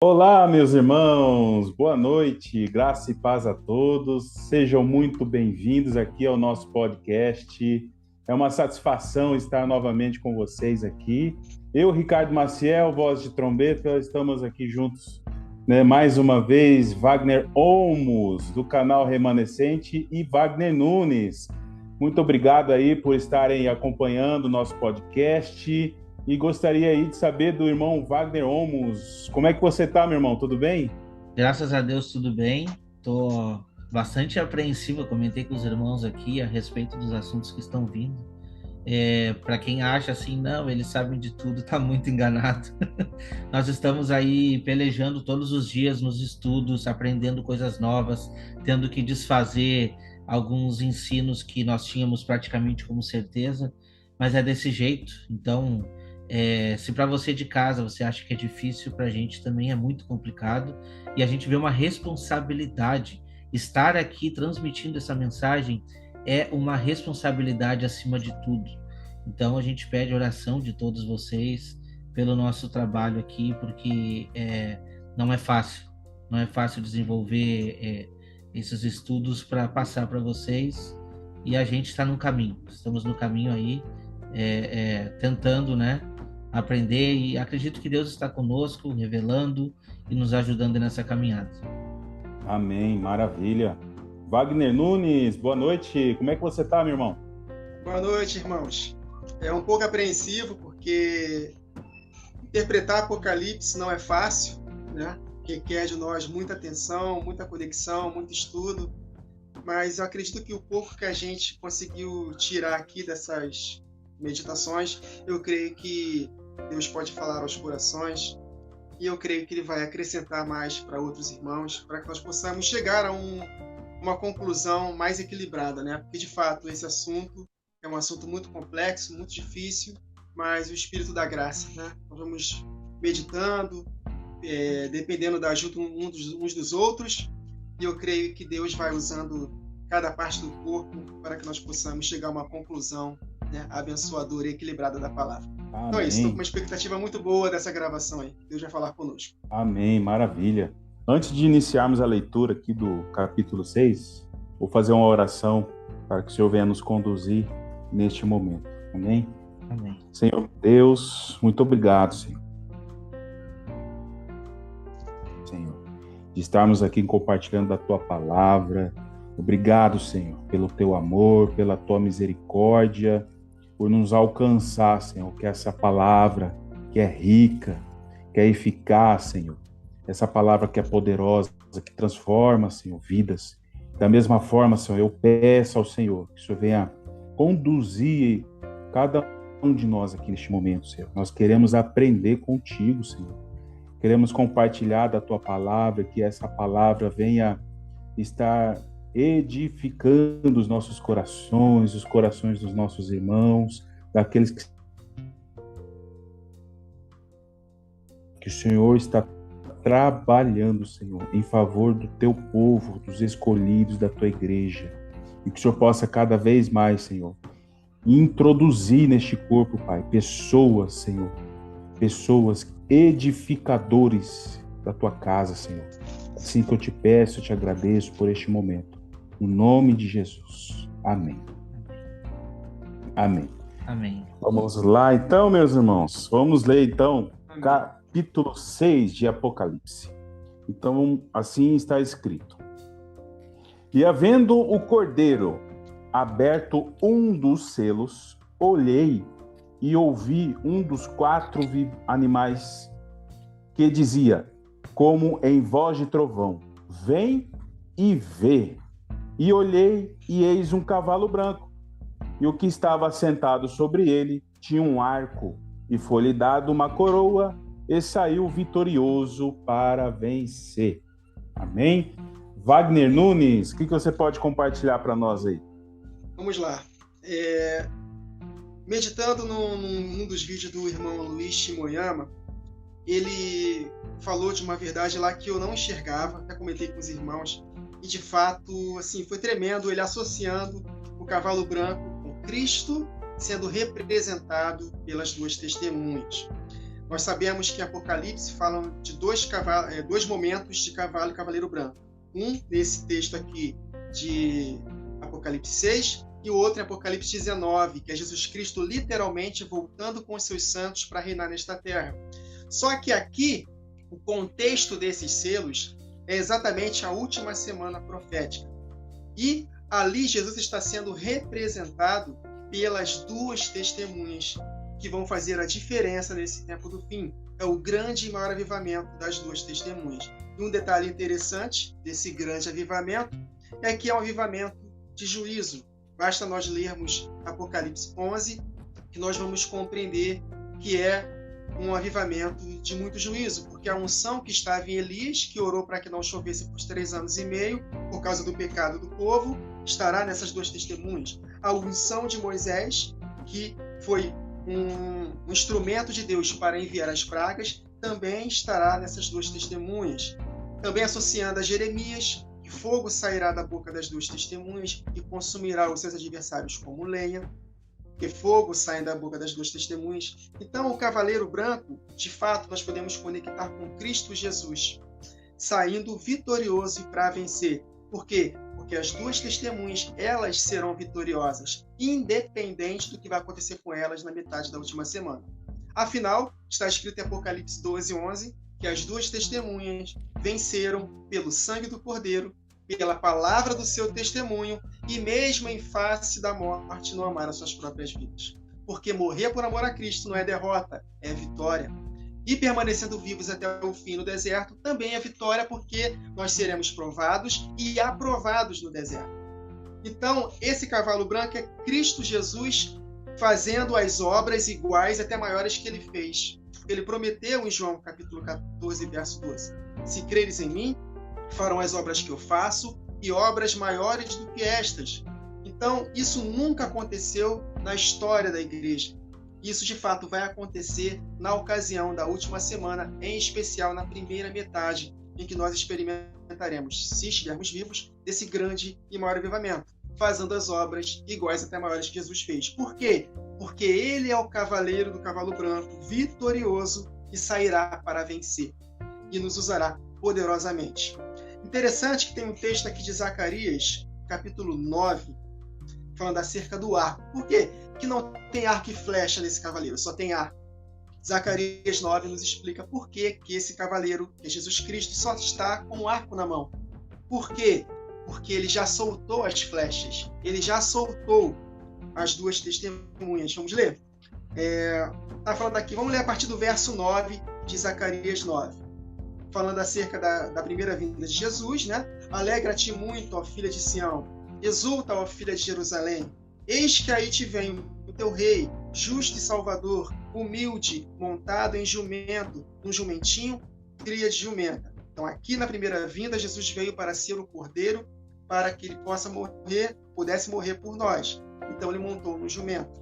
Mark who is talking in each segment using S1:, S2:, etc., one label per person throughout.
S1: Olá, meus irmãos, boa noite, graça e paz a todos. Sejam muito bem-vindos aqui ao nosso podcast. É uma satisfação estar novamente com vocês aqui. Eu, Ricardo Maciel, voz de trombeta, estamos aqui juntos, né, mais uma vez, Wagner Olmos, do canal Remanescente, e Wagner Nunes. Muito obrigado aí por estarem acompanhando o nosso podcast. E gostaria aí de saber do irmão Wagner Olmos. Como é que você tá, meu irmão? Tudo bem?
S2: Graças a Deus, tudo bem. Estou bastante apreensivo. Eu comentei com os irmãos aqui a respeito dos assuntos que estão vindo. Para quem acha assim, não, eles sabem de tudo, está muito enganado. Nós estamos aí pelejando todos os dias nos estudos, aprendendo coisas novas, tendo que desfazer alguns ensinos que nós tínhamos praticamente como certeza, mas é desse jeito. Então, se para você de casa você acha que é difícil, para a gente também é muito complicado, e a gente vê uma responsabilidade. Estar aqui transmitindo essa mensagem é uma responsabilidade acima de tudo. Então a gente pede oração de todos vocês pelo nosso trabalho aqui, porque não é fácil desenvolver esses estudos para passar para vocês, e a gente está no caminho, estamos no caminho aí, tentando, né, aprender, e acredito que Deus está conosco, revelando e nos ajudando nessa caminhada.
S1: Amém, maravilha. Wagner Nunes, boa noite. Como é que você tá, meu irmão?
S3: Boa noite, irmãos. É um pouco apreensivo porque interpretar Apocalipse não é fácil, né? Requer de nós muita atenção, muita conexão, muito estudo, mas eu acredito que o pouco que a gente conseguiu tirar aqui dessas meditações, eu creio que Deus pode falar aos corações, e eu creio que Ele vai acrescentar mais para outros irmãos, para que nós possamos chegar a uma conclusão mais equilibrada, né? Porque, de fato, esse assunto é um assunto muito complexo, muito difícil, mas o Espírito da Graça, né? Nós vamos meditando, dependendo da ajuda uns dos outros, e eu creio que Deus vai usando cada parte do corpo para que nós possamos chegar a uma conclusão, né, abençoadora e equilibrada da palavra. Então é isso, estou com
S1: Amém,
S3: uma expectativa muito boa dessa gravação aí. Deus vai falar conosco.
S1: amém, maravilha. Antes de iniciarmos a leitura aqui do capítulo 6, vou fazer uma oração para que o Senhor venha nos conduzir neste momento. Amém?
S2: Amém.
S1: Senhor Deus, muito obrigado, Senhor. Senhor, de estarmos aqui compartilhando da Tua palavra. Obrigado, Senhor, pelo Teu amor, pela Tua misericórdia, por nos alcançar, Senhor, que essa palavra que é rica, que é eficaz, Senhor, essa palavra que é poderosa, que transforma, Senhor, vidas. Da mesma forma, Senhor, eu peço ao Senhor que o Senhor venha conduzir cada um de nós aqui neste momento, Senhor. Nós queremos aprender contigo, Senhor. Queremos compartilhar da Tua palavra, que essa palavra venha estar edificando os nossos corações, os corações dos nossos irmãos, daqueles que o Senhor está trabalhando, Senhor, em favor do Teu povo, dos escolhidos da Tua igreja. E que o Senhor possa cada vez mais, Senhor, introduzir neste corpo, Pai, pessoas, Senhor, pessoas edificadores da Tua casa, Senhor. Assim que eu te peço, eu te agradeço por este momento. Em nome de Jesus. Amém. Amém.
S2: Amém.
S1: Vamos lá, então, meus irmãos. Vamos ler, então,
S3: Amém.
S1: capítulo 6 de Apocalipse. Então, assim está escrito. E havendo o cordeiro aberto um dos selos, olhei e ouvi um dos 4 animais que dizia, como em voz de trovão, vem e vê. E olhei, e eis um cavalo branco, e o que estava sentado sobre ele tinha um arco, e foi-lhe dado uma coroa, e saiu vitorioso para vencer. Amém? Wagner Nunes, o que você pode compartilhar para nós aí?
S3: Vamos lá. Meditando num dos vídeos do irmão Luiz Shimoyama, ele falou de uma verdade lá que eu não enxergava, até comentei com os irmãos, e de fato, assim, foi tremendo, ele associando o cavalo branco com Cristo, sendo representado pelas 2 testemunhas. Nós sabemos que em Apocalipse falam de dois momentos de cavalo e cavaleiro branco. Um nesse texto aqui de Apocalipse 6 e o outro em Apocalipse 19, que é Jesus Cristo literalmente voltando com os seus santos para reinar nesta terra. Só que aqui, o contexto desses selos é exatamente a última semana profética. E ali Jesus está sendo representado pelas duas testemunhas que vão fazer a diferença nesse tempo do fim. É o grande e maior avivamento das duas testemunhas. E um detalhe interessante desse grande avivamento é que é um avivamento de juízo. Basta nós lermos Apocalipse 11, que nós vamos compreender que é um avivamento de muito juízo, porque a unção que estava em Elias, que orou para que não chovesse por 3 anos e meio, por causa do pecado do povo, estará nessas duas testemunhas. A unção de Moisés, que foi um instrumento de Deus para enviar as pragas, também estará nessas duas testemunhas. Também associando a Jeremias, que fogo sairá da boca das duas testemunhas e consumirá os seus adversários como lenha, que fogo sai da boca das duas testemunhas. Então, o cavaleiro branco, de fato, nós podemos conectar com Cristo Jesus, saindo vitorioso e para vencer. Por quê? Porque as duas testemunhas, elas serão vitoriosas, independente do que vai acontecer com elas na metade da última semana. Afinal, está escrito em Apocalipse 12:11, que as duas testemunhas venceram pelo sangue do Cordeiro, pela palavra do seu testemunho, e mesmo em face da morte não amaram suas próprias vidas. Porque morrer por amor a Cristo não é derrota, é vitória. E permanecendo vivos até o fim no deserto também é vitória, porque nós seremos provados e aprovados no deserto. Então, esse cavalo branco é Cristo Jesus fazendo as obras iguais, até maiores, que ele fez. Ele prometeu em João capítulo 14, verso 12: se creres em mim, farão as obras que eu faço e obras maiores do que estas. Então, isso nunca aconteceu na história da igreja. Isso, de fato, vai acontecer na ocasião da última semana, em especial na primeira metade, em que nós experimentaremos, se estivermos vivos, desse grande e maior avivamento, fazendo as obras iguais até maiores que Jesus fez. Por quê? Porque ele é o cavaleiro do cavalo branco, vitorioso, que sairá para vencer e nos usará poderosamente. Interessante que tem um texto aqui de Zacarias, capítulo 9, falando acerca do arco. Por quê que não tem arco e flecha nesse cavaleiro? Só tem arco. Zacarias 9 nos explica por que esse cavaleiro, que é Jesus Cristo, só está com um arco na mão. Por quê? Porque ele já soltou as flechas. Ele já soltou as duas testemunhas. Vamos ler? Está falando aqui, vamos ler a partir do verso 9 de Zacarias 9. Falando acerca da primeira vinda de Jesus, né? Alegra-te muito, ó filha de Sião. Exulta, ó filha de Jerusalém. Eis que aí te vem o teu rei, justo e salvador, humilde, montado em jumento, um jumentinho, cria de jumenta. Então, aqui na primeira vinda, Jesus veio para ser o cordeiro, para que ele pudesse morrer por nós. Então, ele montou no jumento.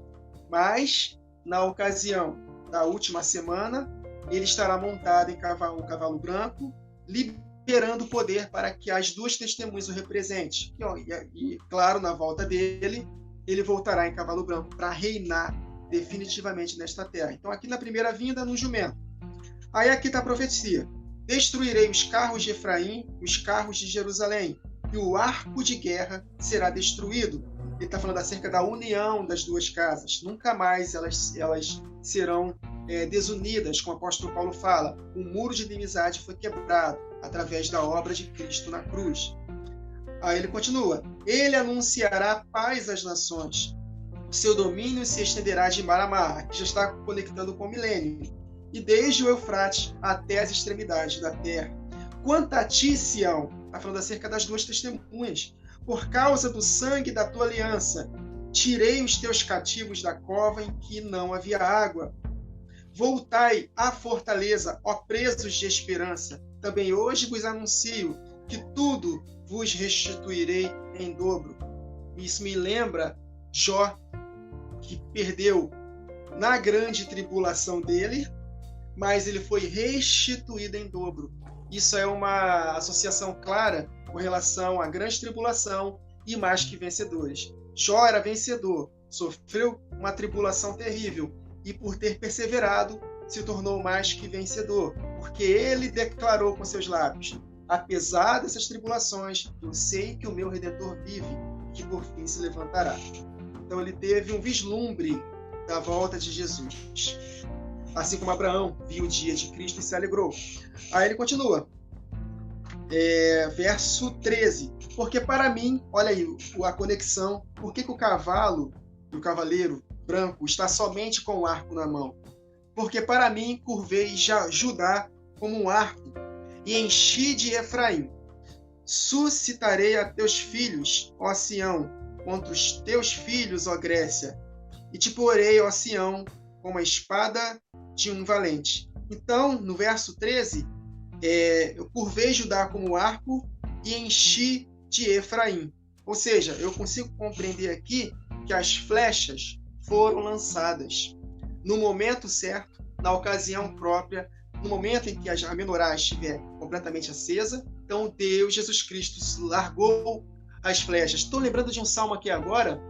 S3: Mas, na ocasião da última semana, ele estará montado em um cavalo branco, liberando poder para que as duas testemunhas o representem. E, claro, na volta dele, ele voltará em cavalo branco para reinar definitivamente nesta terra. Então, aqui na primeira vinda, no jumento. Aí aqui está a profecia. Destruirei os carros de Efraim, os carros de Jerusalém, e o arco de guerra será destruído. Ele está falando acerca da união das duas casas. Nunca mais elas serão desunidas, como o apóstolo Paulo fala. O muro de inimizade foi quebrado através da obra de Cristo na cruz. Aí ele continua. Ele anunciará paz às nações. O seu domínio se estenderá de mar a mar, que já está conectando com o milênio, e desde o Eufrates até as extremidades da terra. Quanto a ti, Sião, está falando acerca das duas testemunhas, por causa do sangue da tua aliança, tirei os teus cativos da cova em que não havia água. Voltai à fortaleza, ó presos de esperança. Também hoje vos anuncio que tudo vos restituirei em dobro. Isso me lembra Jó, que perdeu na grande tribulação dele, mas ele foi restituído em dobro. Isso é uma associação clara com relação à grande tribulação e mais que vencedores. Jó era vencedor, sofreu uma tribulação terrível e por ter perseverado, se tornou mais que vencedor, porque ele declarou com seus lábios: apesar dessas tribulações, eu sei que o meu Redentor vive e que por fim se levantará. Então ele teve um vislumbre da volta de Jesus. Assim como Abraão viu o dia de Cristo e se alegrou. Aí ele continua. Verso 13. Porque para mim, olha aí a conexão, por que o cavalo do cavaleiro branco está somente com o arco na mão? Porque para mim curvei Judá como um arco e enchi de Efraim. Suscitarei a teus filhos, ó Sião, contra os teus filhos, ó Grécia, e te porei, ó Sião, como a espada de um valente. Então, no verso 13, eu curvei Judá como arco e enchi de Efraim. Ou seja, eu consigo compreender aqui que as flechas foram lançadas no momento certo, na ocasião própria, no momento em que a menorá estiver completamente acesa. Então, Deus, Jesus Cristo, largou as flechas. Estou lembrando de um salmo aqui agora,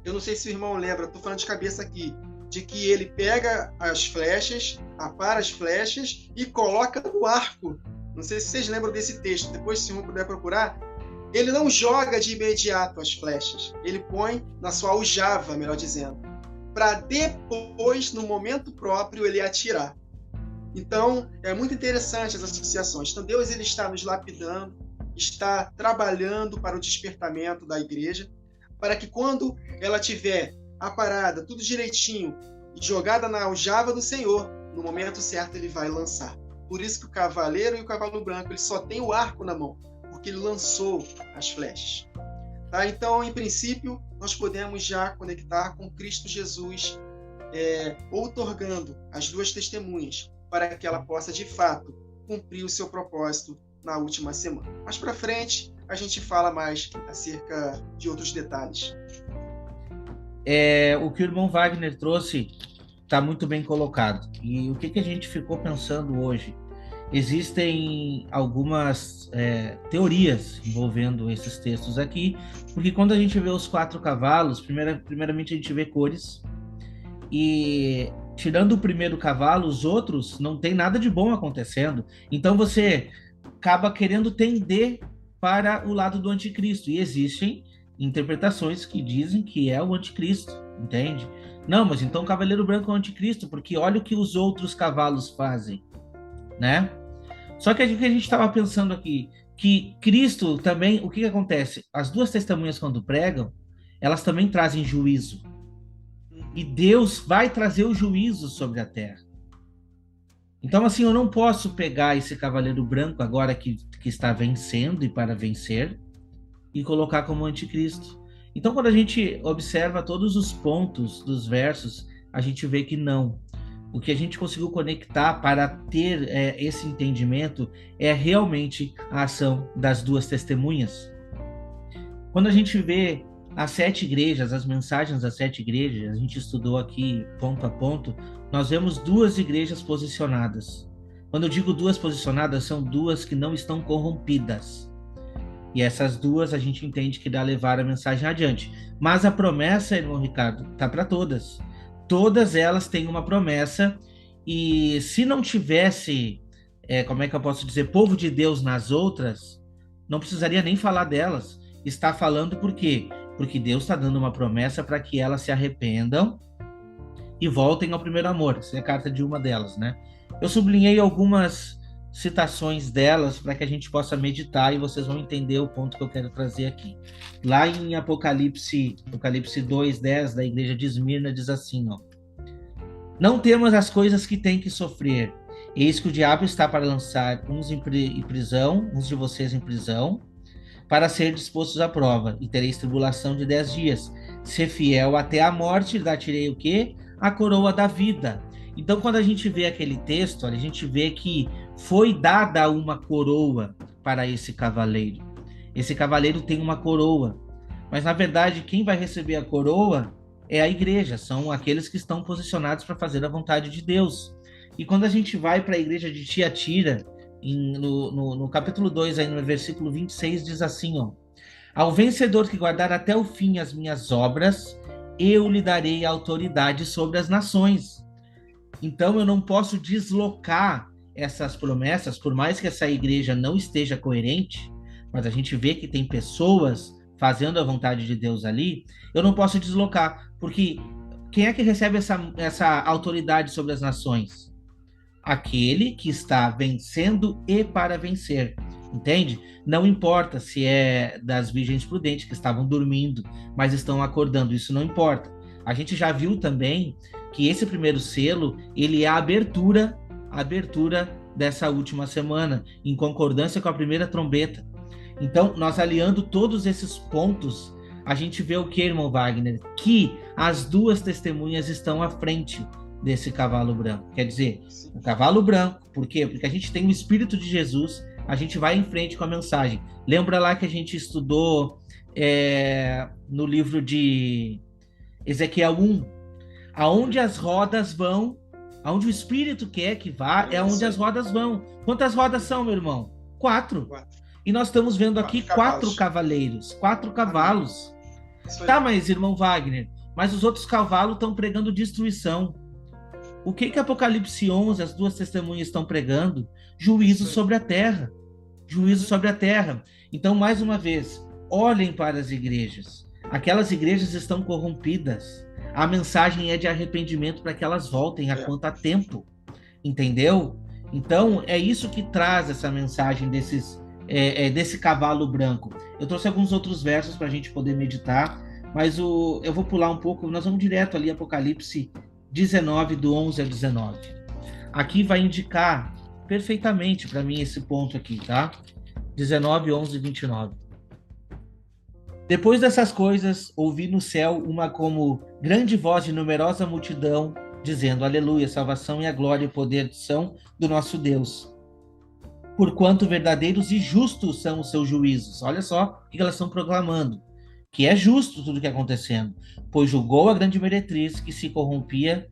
S3: eu não sei se o irmão lembra, estou falando de cabeça aqui, de que ele pega as flechas, apara as flechas e coloca no arco. Não sei se vocês lembram desse texto, depois se o irmão puder procurar. Ele não joga de imediato as flechas, ele põe na sua aljava, melhor dizendo, para depois, no momento próprio, ele atirar. Então, é muito interessante as associações. Então, Deus ele está nos lapidando, está trabalhando para o despertamento da igreja, para que quando ela tiver aparada, tudo direitinho, e jogada na aljava do Senhor, no momento certo ele vai lançar. Por isso que o cavaleiro e o cavalo branco ele só tem o arco na mão, porque ele lançou as flechas. Tá? Então, em princípio, nós podemos já conectar com Cristo Jesus, outorgando as duas testemunhas, para que ela possa, de fato, cumprir o seu propósito na última semana. Mais para frente, a gente fala mais acerca de outros detalhes.
S2: O que o irmão Wagner trouxe está muito bem colocado. E o que a gente ficou pensando hoje? Existem algumas teorias envolvendo esses textos aqui, porque quando a gente vê os 4 cavalos, primeiramente a gente vê cores, e tirando o primeiro cavalo, os outros não tem nada de bom acontecendo. Então você acaba querendo tender para o lado do anticristo, e existem interpretações que dizem que é o anticristo, entende? Não, mas então o cavaleiro branco é o anticristo, porque olha o que os outros cavalos fazem, né? Só que a gente estava pensando aqui, que Cristo também, o que acontece? As duas testemunhas quando pregam, elas também trazem juízo. E Deus vai trazer o juízo sobre a terra. Então, assim, eu não posso pegar esse cavaleiro branco agora que está vencendo e para vencer e colocar como anticristo. Então, quando a gente observa todos os pontos dos versos, a gente vê que não. O que a gente conseguiu conectar para ter esse entendimento é realmente a ação das duas testemunhas. Quando a gente vê as 7 igrejas, as mensagens das 7 igrejas, a gente estudou aqui ponto a ponto, nós vemos 2 igrejas posicionadas. Quando eu digo 2 posicionadas, são 2 que não estão corrompidas. E essas 2 a gente entende que dá a levar a mensagem adiante. Mas a promessa, irmão Ricardo, está para todas. Todas elas têm uma promessa, e se não tivesse, como é que eu posso dizer, povo de Deus nas outras, não precisaria nem falar delas. Está falando por quê? Porque Deus está dando uma promessa para que elas se arrependam e voltem ao primeiro amor. Essa é a carta de uma delas, né? Eu sublinhei algumas citações delas para que a gente possa meditar e vocês vão entender o ponto que eu quero trazer aqui. Lá em Apocalipse 2:10, da igreja de Esmirna, diz assim, ó: não temos as coisas que tem que sofrer. Eis que o diabo está para lançar uns em prisão, uns de vocês em prisão, para ser dispostos à prova, e tereis tribulação de 10 dias. Ser fiel até a morte, dar-te-ei o quê? A coroa da vida. Então, quando a gente vê aquele texto, a gente vê que foi dada uma coroa para esse cavaleiro. Esse cavaleiro tem uma coroa, mas na verdade quem vai receber a coroa é a igreja, são aqueles que estão posicionados para fazer a vontade de Deus. E quando a gente vai para a igreja de Tiatira, no capítulo 2, aí no versículo 26, diz assim, ó: ao vencedor que guardar até o fim as minhas obras, eu lhe darei autoridade sobre as nações. Então eu não posso deslocar essas promessas, por mais que essa igreja não esteja coerente, mas a gente vê que tem pessoas fazendo a vontade de Deus ali, eu não posso deslocar, porque quem é que recebe essa autoridade sobre as nações? Aquele que está vencendo e para vencer, entende? Não importa se é das virgens prudentes que estavam dormindo, mas estão acordando, isso não importa. A gente já viu também que esse primeiro selo, ele é a abertura dessa última semana, em concordância com a primeira trombeta. Então, nós aliando todos esses pontos, a gente vê o que, irmão Wagner? Que as duas testemunhas estão à frente desse cavalo branco. Quer dizer, o cavalo branco, por quê? Porque a gente tem o Espírito de Jesus, a gente vai em frente com a mensagem. Lembra lá que a gente estudou no livro de Ezequiel 1, aonde as rodas vão, aonde o Espírito quer que vá, é onde as rodas vão. Quantas rodas são, meu irmão? 4. E nós estamos vendo aqui 4 cavaleiros, 4 cavalos. Tá, mas irmão Wagner, mas os outros cavalos estão pregando destruição. O que Apocalipse 11, as duas testemunhas estão pregando? Juízo sobre a terra. Juízo sobre a terra. Então, mais uma vez, olhem para as igrejas. Aquelas igrejas estão corrompidas. A mensagem é de arrependimento para que elas voltem a quanto a tempo. Entendeu? Então, é isso que traz essa mensagem desse cavalo branco. Eu trouxe alguns outros versos para a gente poder meditar, mas eu vou pular um pouco, nós vamos direto ali, Apocalipse 19, do 11 a 19. Aqui vai indicar perfeitamente para mim esse ponto aqui, tá? 19, 11 e 29. Depois dessas coisas, ouvi no céu uma como grande voz de numerosa multidão, dizendo: Aleluia, salvação e a glória e o poder são do nosso Deus. Porquanto verdadeiros e justos são os seus juízos. Olha só o que elas estão proclamando. Que é justo tudo o que está acontecendo. Pois julgou a grande meretriz que corrompia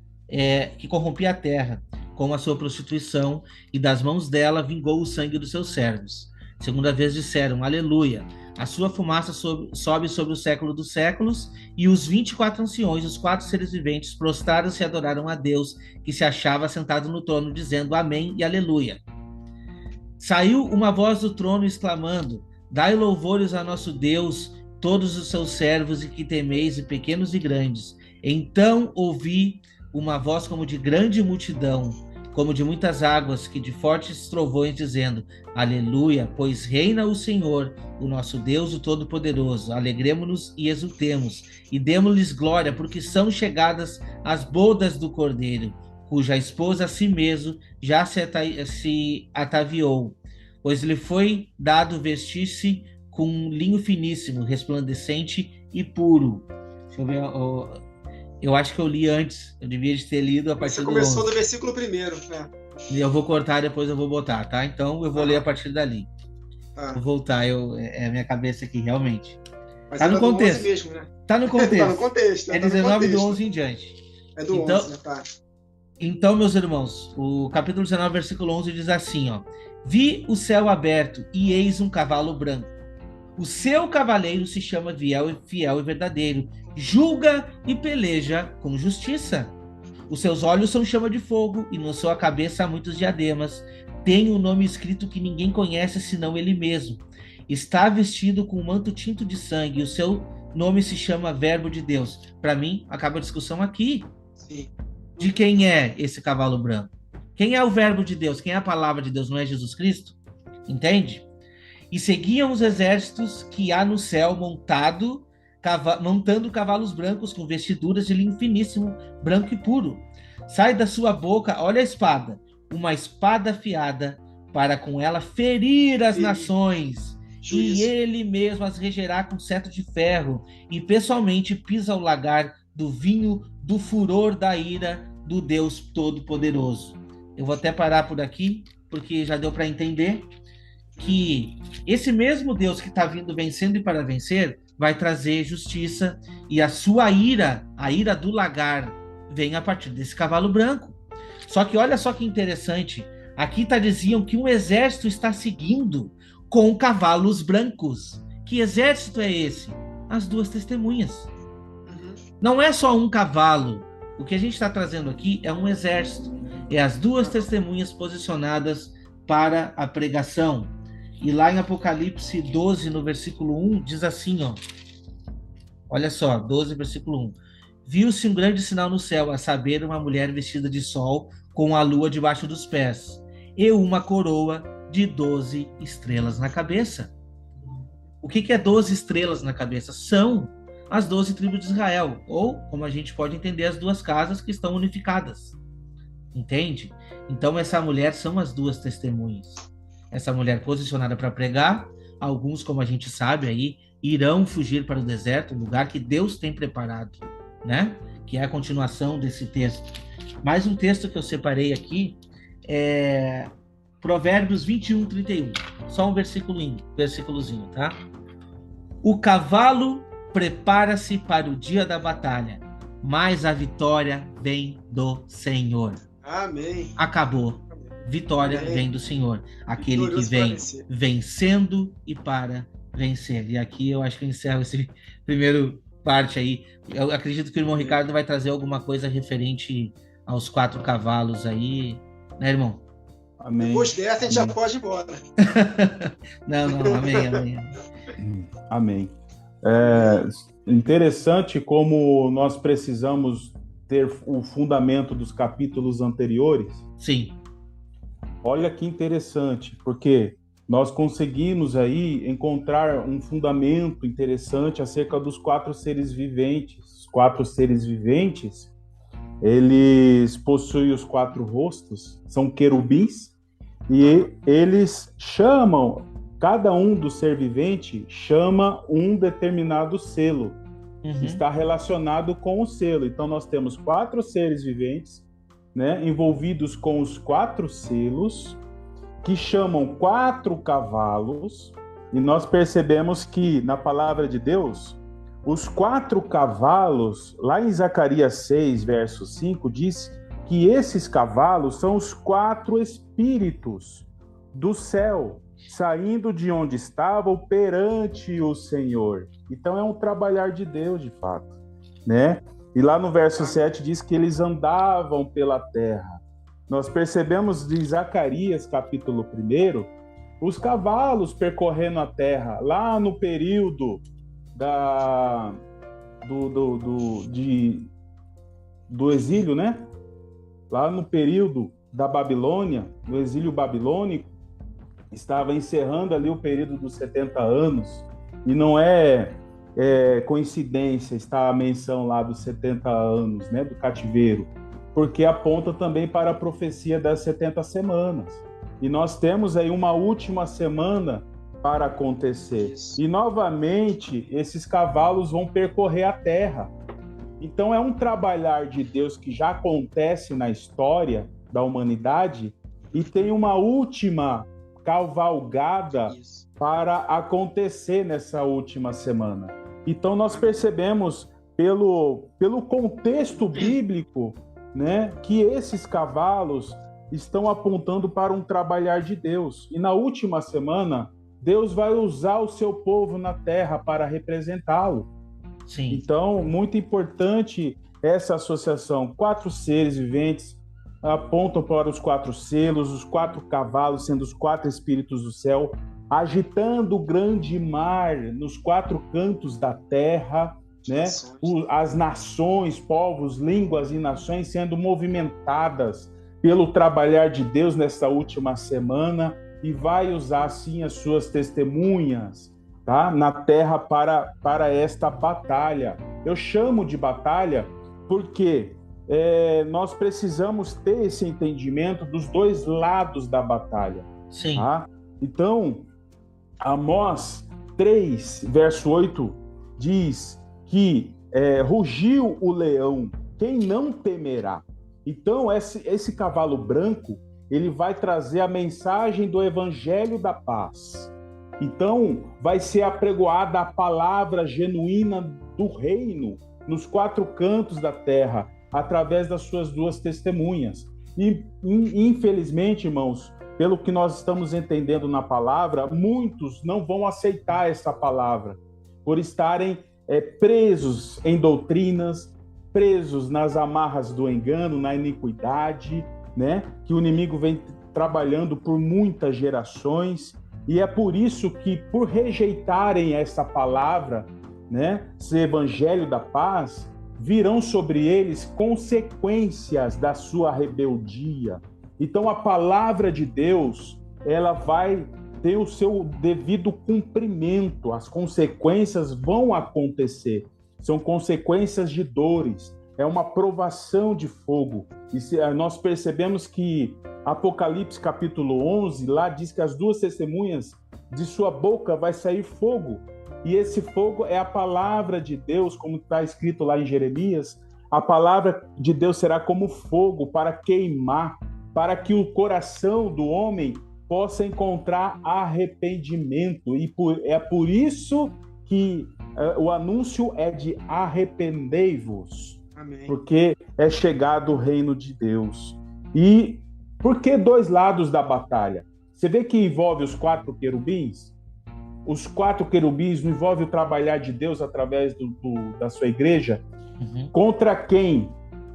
S2: a terra com a sua prostituição, e das mãos dela vingou o sangue dos seus servos. Segunda vez disseram: Aleluia. A sua fumaça sobe sobre o século dos séculos, e os 24 anciões, os 4 seres viventes, prostraram-se e adoraram a Deus, que se achava sentado no trono, dizendo Amém e Aleluia. Saiu uma voz do trono exclamando: Dai louvores a nosso Deus, todos os seus servos, e que temeis, e pequenos e grandes. Então ouvi uma voz como de grande multidão, como de muitas águas, que de fortes trovões, dizendo: Aleluia, pois reina o Senhor, o nosso Deus, o Todo-Poderoso. Alegremo-nos e exultemos, e demo-lhes glória, porque são chegadas as bodas do Cordeiro, cuja esposa a si mesmo já se ataviou, pois lhe foi dado vestir-se com um linho finíssimo, resplandecente e puro. Deixa eu ver... Eu acho que eu li antes. Eu devia ter lido a partir do 11.
S3: Você começou no versículo 1º, né?
S2: E eu vou cortar, depois eu vou botar, tá? Então eu vou ler a partir dali. Vou voltar, é a minha cabeça aqui, realmente.
S3: Mas
S2: tá no contexto.
S3: Mesmo, né?
S2: Tá no contexto.
S3: Tá no contexto.
S2: É 19 do 11 em diante.
S3: É do 11, né? Tá.
S2: Então, meus irmãos, o capítulo 19, versículo 11 diz assim, ó. Vi o céu aberto e eis um cavalo branco. O seu cavaleiro se chama fiel e verdadeiro. Julga e peleja com justiça. Os seus olhos são chama de fogo e na sua cabeça há muitos diademas. Tem um nome escrito que ninguém conhece senão ele mesmo. Está vestido com um manto tinto de sangue e o seu nome se chama Verbo de Deus. Para mim, acaba a discussão aqui.
S3: Sim.
S2: De quem é esse cavalo branco? Quem é o Verbo de Deus? Quem é a palavra de Deus? Não é Jesus Cristo? Entende? E seguiam os exércitos que há no céu montando cavalos brancos com vestiduras de linho finíssimo, branco e puro. Sai da sua boca, olha a espada, uma espada afiada, para com ela ferir as nações. E ele mesmo as regerá com cetro de ferro, e pessoalmente pisa o lagar do vinho do furor da ira do Deus Todo-Poderoso. Eu vou até parar por aqui, porque já deu para entender que esse mesmo Deus que está vindo vencendo e para vencer, vai trazer justiça, e a sua ira, a ira do lagar, vem a partir desse cavalo branco. Só que olha só que interessante, aqui diziam que um exército está seguindo com cavalos brancos. Que exército é esse? As duas testemunhas. Não é só um cavalo. O que a gente está trazendo aqui é um exército. É as duas testemunhas posicionadas para a pregação. E lá em Apocalipse 12, no versículo 1, diz assim, ó. Olha só, 12, versículo 1. Viu-se um grande sinal no céu, a saber, uma mulher vestida de sol, com a lua debaixo dos pés, e uma coroa de 12 estrelas na cabeça. O que é 12 estrelas na cabeça? São as 12 tribos de Israel, ou, como a gente pode entender, as duas casas que estão unificadas. Entende? Então, essa mulher são as duas testemunhas. Essa mulher posicionada para pregar, alguns, como a gente sabe aí, irão fugir para o deserto, lugar que Deus tem preparado, né? Que é a continuação desse texto. Mais um texto que eu separei aqui é Provérbios 21, 31. Só um versículozinho, tá? O cavalo prepara-se para o dia da batalha, mas a vitória vem do Senhor.
S3: Amém.
S2: Acabou. Vitória vem do Senhor. Aquele que vem vencendo e para vencer. E aqui eu acho que eu encerro esse primeiro parte aí. Eu acredito que o irmão Ricardo vai trazer alguma coisa referente aos 4 cavalos aí, né, irmão?
S1: Amém.
S3: Depois dessa a gente já pode ir embora.
S2: Não, amém.
S1: Amém. É interessante como nós precisamos ter o fundamento dos capítulos anteriores.
S2: Sim.
S1: Olha que interessante, porque nós conseguimos aí encontrar um fundamento interessante acerca dos 4 seres viventes. Os 4 seres viventes, eles possuem os 4 rostos, são querubins, e eles chamam, cada um do ser vivente chama um determinado selo, que está relacionado com o selo. Então nós temos 4 seres viventes, né, envolvidos com os 4 selos, que chamam 4 cavalos, e nós percebemos que na palavra de Deus, os 4 cavalos, lá em Zacarias 6, verso 5, diz que esses cavalos são os 4 espíritos do céu, saindo de onde estavam perante o Senhor. Então é um trabalhar de Deus, de fato, né? E lá no verso 7 diz que eles andavam pela terra. Nós percebemos em Zacarias, capítulo 1, os cavalos percorrendo a terra, lá no período do exílio, né? Lá no período da Babilônia, do exílio babilônico, estava encerrando ali o período dos 70 anos, e não é coincidência está a menção lá dos 70 anos, né, do cativeiro, porque aponta também para a profecia das 70 semanas. E nós temos aí uma última semana para acontecer. E novamente esses cavalos vão percorrer a terra. Então é um trabalhar de Deus que já acontece na história da humanidade e tem uma última cavalgada para acontecer nessa última semana. Então nós percebemos pelo contexto bíblico, né, que esses cavalos estão apontando para um trabalhar de Deus. E na última semana, Deus vai usar o seu povo na terra para representá-lo.
S2: Sim.
S1: Então, muito importante essa associação. 4 seres viventes apontam para os 4 selos, os 4 cavalos sendo os 4 espíritos do céu, agitando o grande mar nos 4 cantos da terra, né? As nações, povos, línguas e nações sendo movimentadas pelo trabalhar de Deus nessa última semana, e vai usar, sim, as suas testemunhas, tá? Na terra para esta batalha. Eu chamo de batalha porque nós precisamos ter esse entendimento dos 2 lados da batalha.
S2: Sim.
S1: Tá? Então, Amós 3, verso 8, diz que rugiu o leão, quem não temerá? Então, esse cavalo branco, ele vai trazer a mensagem do evangelho da paz. Então, vai ser apregoada a palavra genuína do reino nos 4 cantos da terra, através das suas 2 testemunhas. E, infelizmente, irmãos, pelo que nós estamos entendendo na palavra, muitos não vão aceitar essa palavra, por estarem presos em doutrinas, presos nas amarras do engano, na iniquidade, né, que o inimigo vem trabalhando por muitas gerações, e é por isso que, por rejeitarem essa palavra, né, esse evangelho da paz, virão sobre eles consequências da sua rebeldia. Então a palavra de Deus, ela vai ter o seu devido cumprimento, as consequências vão acontecer, são consequências de dores, é uma provação de fogo. E nós percebemos que Apocalipse capítulo 11, lá diz que as duas testemunhas, de sua boca vai sair fogo. E esse fogo é a palavra de Deus, como está escrito lá em Jeremias. A palavra de Deus será como fogo para queimar, para que o coração do homem possa encontrar arrependimento. E é por isso que o anúncio é de arrependei-vos. Amém. Porque é chegado o reino de Deus. E por que dois lados da batalha? Você vê que envolve os 4 querubins? Os 4 querubins não envolve o trabalhar de Deus através da sua igreja? Uhum. Contra quem?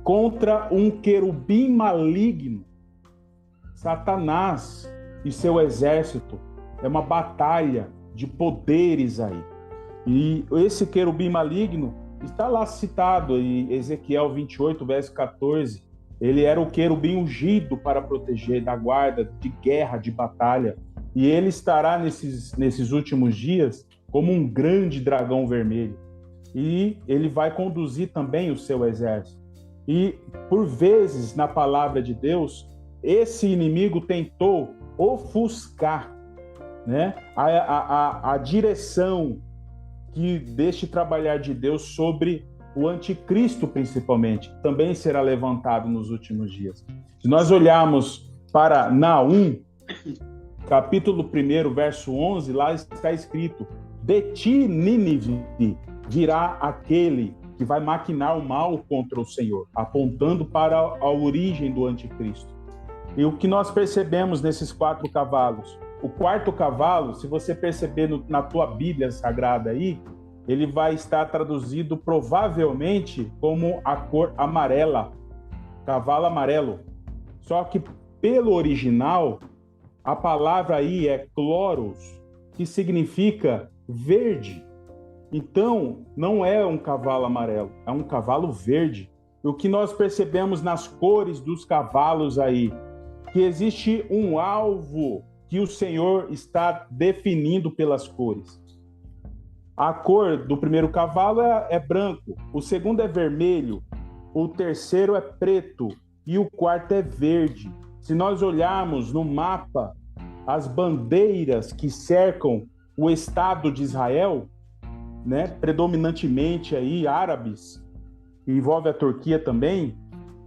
S1: Contra um querubim maligno. Satanás e seu exército. É uma batalha de poderes aí. E esse querubim maligno está lá citado em Ezequiel 28, verso 14. Ele era o querubim ungido para proteger da guarda, de guerra, de batalha. E ele estará nesses últimos dias como um grande dragão vermelho. E ele vai conduzir também o seu exército. E, por vezes, na palavra de Deus, esse inimigo tentou ofuscar, né, a direção deste trabalhar de Deus sobre o anticristo, principalmente, também será levantado nos últimos dias. Se nós olharmos para Naum, capítulo 1, verso 11, lá está escrito: de ti, Nínive, virá aquele que vai maquinar o mal contra o Senhor, apontando para a origem do anticristo. E o que nós percebemos nesses 4 cavalos? O 4º cavalo, se você perceber na tua Bíblia Sagrada aí, ele vai estar traduzido provavelmente como a cor amarela, cavalo amarelo. Só que pelo original, a palavra aí é chloros, que significa verde. Então, não é um cavalo amarelo, é um cavalo verde. O que nós percebemos nas cores dos cavalos aí, que existe um alvo que o Senhor está definindo pelas cores. A cor do primeiro cavalo é branco, o segundo é vermelho, o terceiro é preto e o quarto é verde. Se nós olharmos no mapa as bandeiras que cercam o Estado de Israel, né, predominantemente aí árabes, envolve a Turquia também,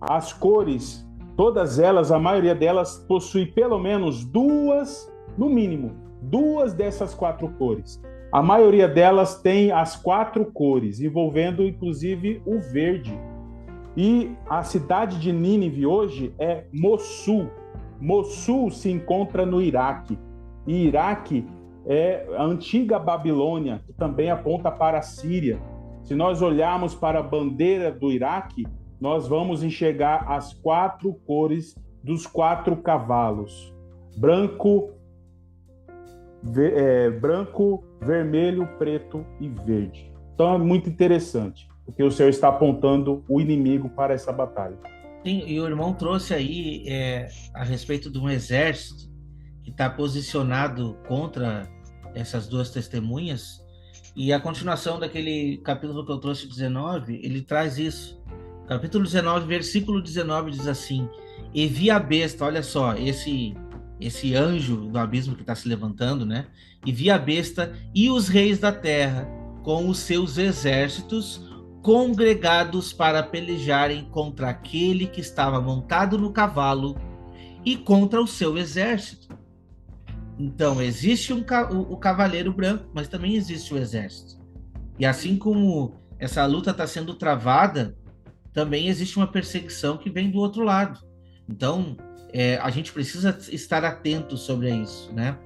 S1: as cores, todas elas, a maioria delas possui pelo menos 2, no mínimo, 2 dessas 4 cores. A maioria delas tem as 4 cores, envolvendo inclusive o verde. E a cidade de Nínive hoje é Mossul. Mossul se encontra no Iraque. E Iraque é a antiga Babilônia, que também aponta para a Síria. Se nós olharmos para a bandeira do Iraque, nós vamos enxergar as 4 cores dos 4 cavalos. Branco, vermelho, preto e verde. Então é muito interessante, porque o Senhor está apontando o inimigo para essa batalha.
S2: Sim, e o irmão trouxe aí a respeito de um exército que está posicionado contra essas 2 testemunhas, e a continuação daquele capítulo que eu trouxe, 19, ele traz isso. Capítulo 19, versículo 19 diz assim: e vi a besta, olha só, esse anjo do abismo que está se levantando, né? E vi a besta e os reis da terra com os seus exércitos congregados para pelejarem contra aquele que estava montado no cavalo e contra o seu exército. Então, existe o cavaleiro branco, mas também existe o exército. E assim como essa luta está sendo travada, também existe uma perseguição que vem do outro lado. Então, a gente precisa estar atento sobre isso, né?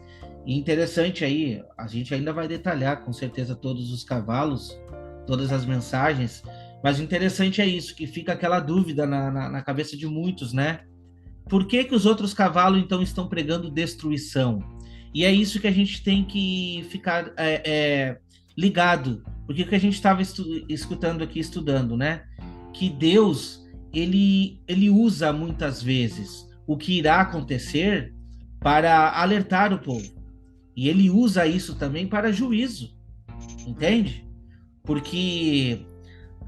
S2: E interessante aí, a gente ainda vai detalhar com certeza todos os cavalos, todas as mensagens, mas o interessante é isso, que fica aquela dúvida na cabeça de muitos, né? Por que que os outros cavalos, então, estão pregando destruição? E é isso que a gente tem que ficar ligado. Porque o que a gente estava escutando aqui, estudando, né? Que Deus, ele usa muitas vezes o que irá acontecer para alertar o povo. E ele usa isso também para juízo. Entende? Porque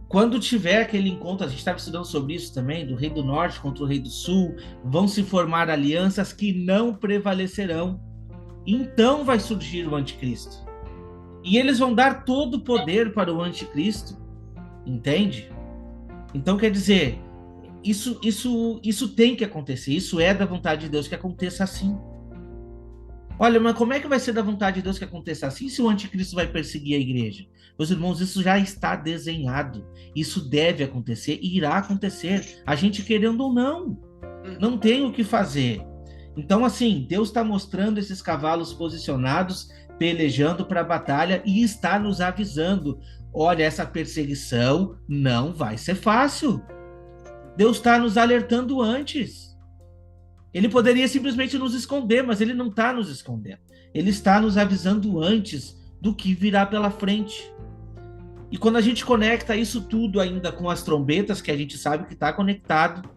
S2: quando tiver aquele encontro, a gente estava estudando sobre isso também, do rei do norte contra o rei do sul, vão se formar alianças que não prevalecerão. Então vai surgir o anticristo. E eles vão dar todo o poder para o anticristo. Entende? Então, quer dizer, isso tem que acontecer. Isso é da vontade de Deus que aconteça assim. Olha, mas como é que vai ser da vontade de Deus que aconteça assim se o anticristo vai perseguir a igreja? Meus irmãos, isso já está desenhado. Isso deve acontecer e irá acontecer. A gente querendo ou não. Não tem o que fazer. Então, assim, Deus está mostrando esses cavalos posicionados, pelejando para a batalha e está nos avisando. Olha, essa perseguição não vai ser fácil. Deus está nos alertando antes. Ele poderia simplesmente nos esconder, mas ele não está nos escondendo. Ele está nos avisando antes do que virá pela frente. E quando a gente conecta isso tudo ainda com as trombetas, que a gente sabe que está conectado,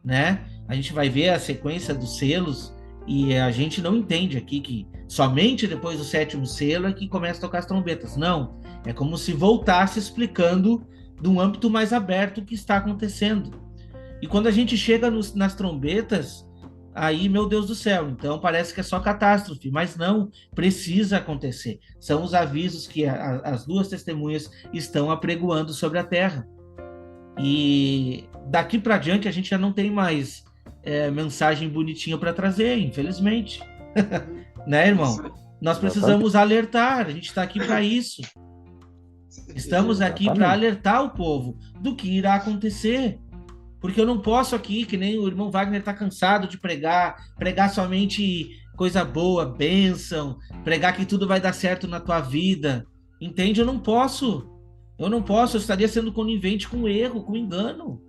S2: né? A gente vai ver a sequência dos selos e a gente não entende aqui que somente depois do 7º selo é que começa a tocar as trombetas. Não, é como se voltasse explicando de um âmbito mais aberto o que está acontecendo. E quando a gente chega nas trombetas, aí, meu Deus do céu, então parece que é só catástrofe, mas não, precisa acontecer. São os avisos que as duas testemunhas estão apregoando sobre a terra. E daqui para diante a gente já não tem mais mensagem bonitinha para trazer, infelizmente. Né, irmão? Nós precisamos alertar, a gente está aqui para isso. Estamos aqui para alertar o povo do que irá acontecer. Porque eu não posso aqui, que nem o irmão Wagner está cansado de pregar somente coisa boa, bênção, pregar que tudo vai dar certo na tua vida. Entende? Eu não posso, eu estaria sendo conivente com erro, com engano.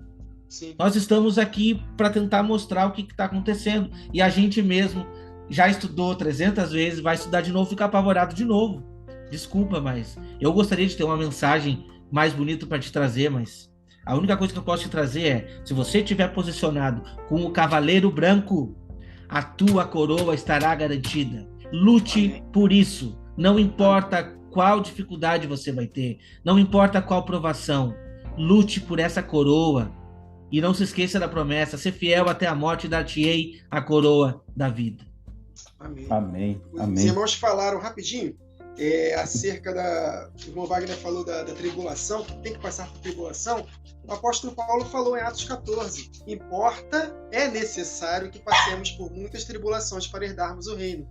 S2: Sim. Nós estamos aqui para tentar mostrar o que está acontecendo. E a gente mesmo já estudou 300 vezes, vai estudar de novo e ficar apavorado de novo. Desculpa, mas eu gostaria de ter uma mensagem mais bonita para te trazer, mas a única coisa que eu posso te trazer é, se você estiver posicionado com o cavaleiro branco, a tua coroa estará garantida. Lute por isso. Não importa qual dificuldade você vai ter, não importa qual provação, lute por essa coroa. E não se esqueça da promessa, ser fiel até a morte, dar-te-ei a coroa da vida.
S3: Amém.
S1: Amém.
S3: Os irmãos falaram rapidinho acerca o irmão Wagner falou da tribulação, que tem que passar por tribulação. O apóstolo Paulo falou em Atos 14, é necessário que passemos por muitas tribulações para herdarmos o reino.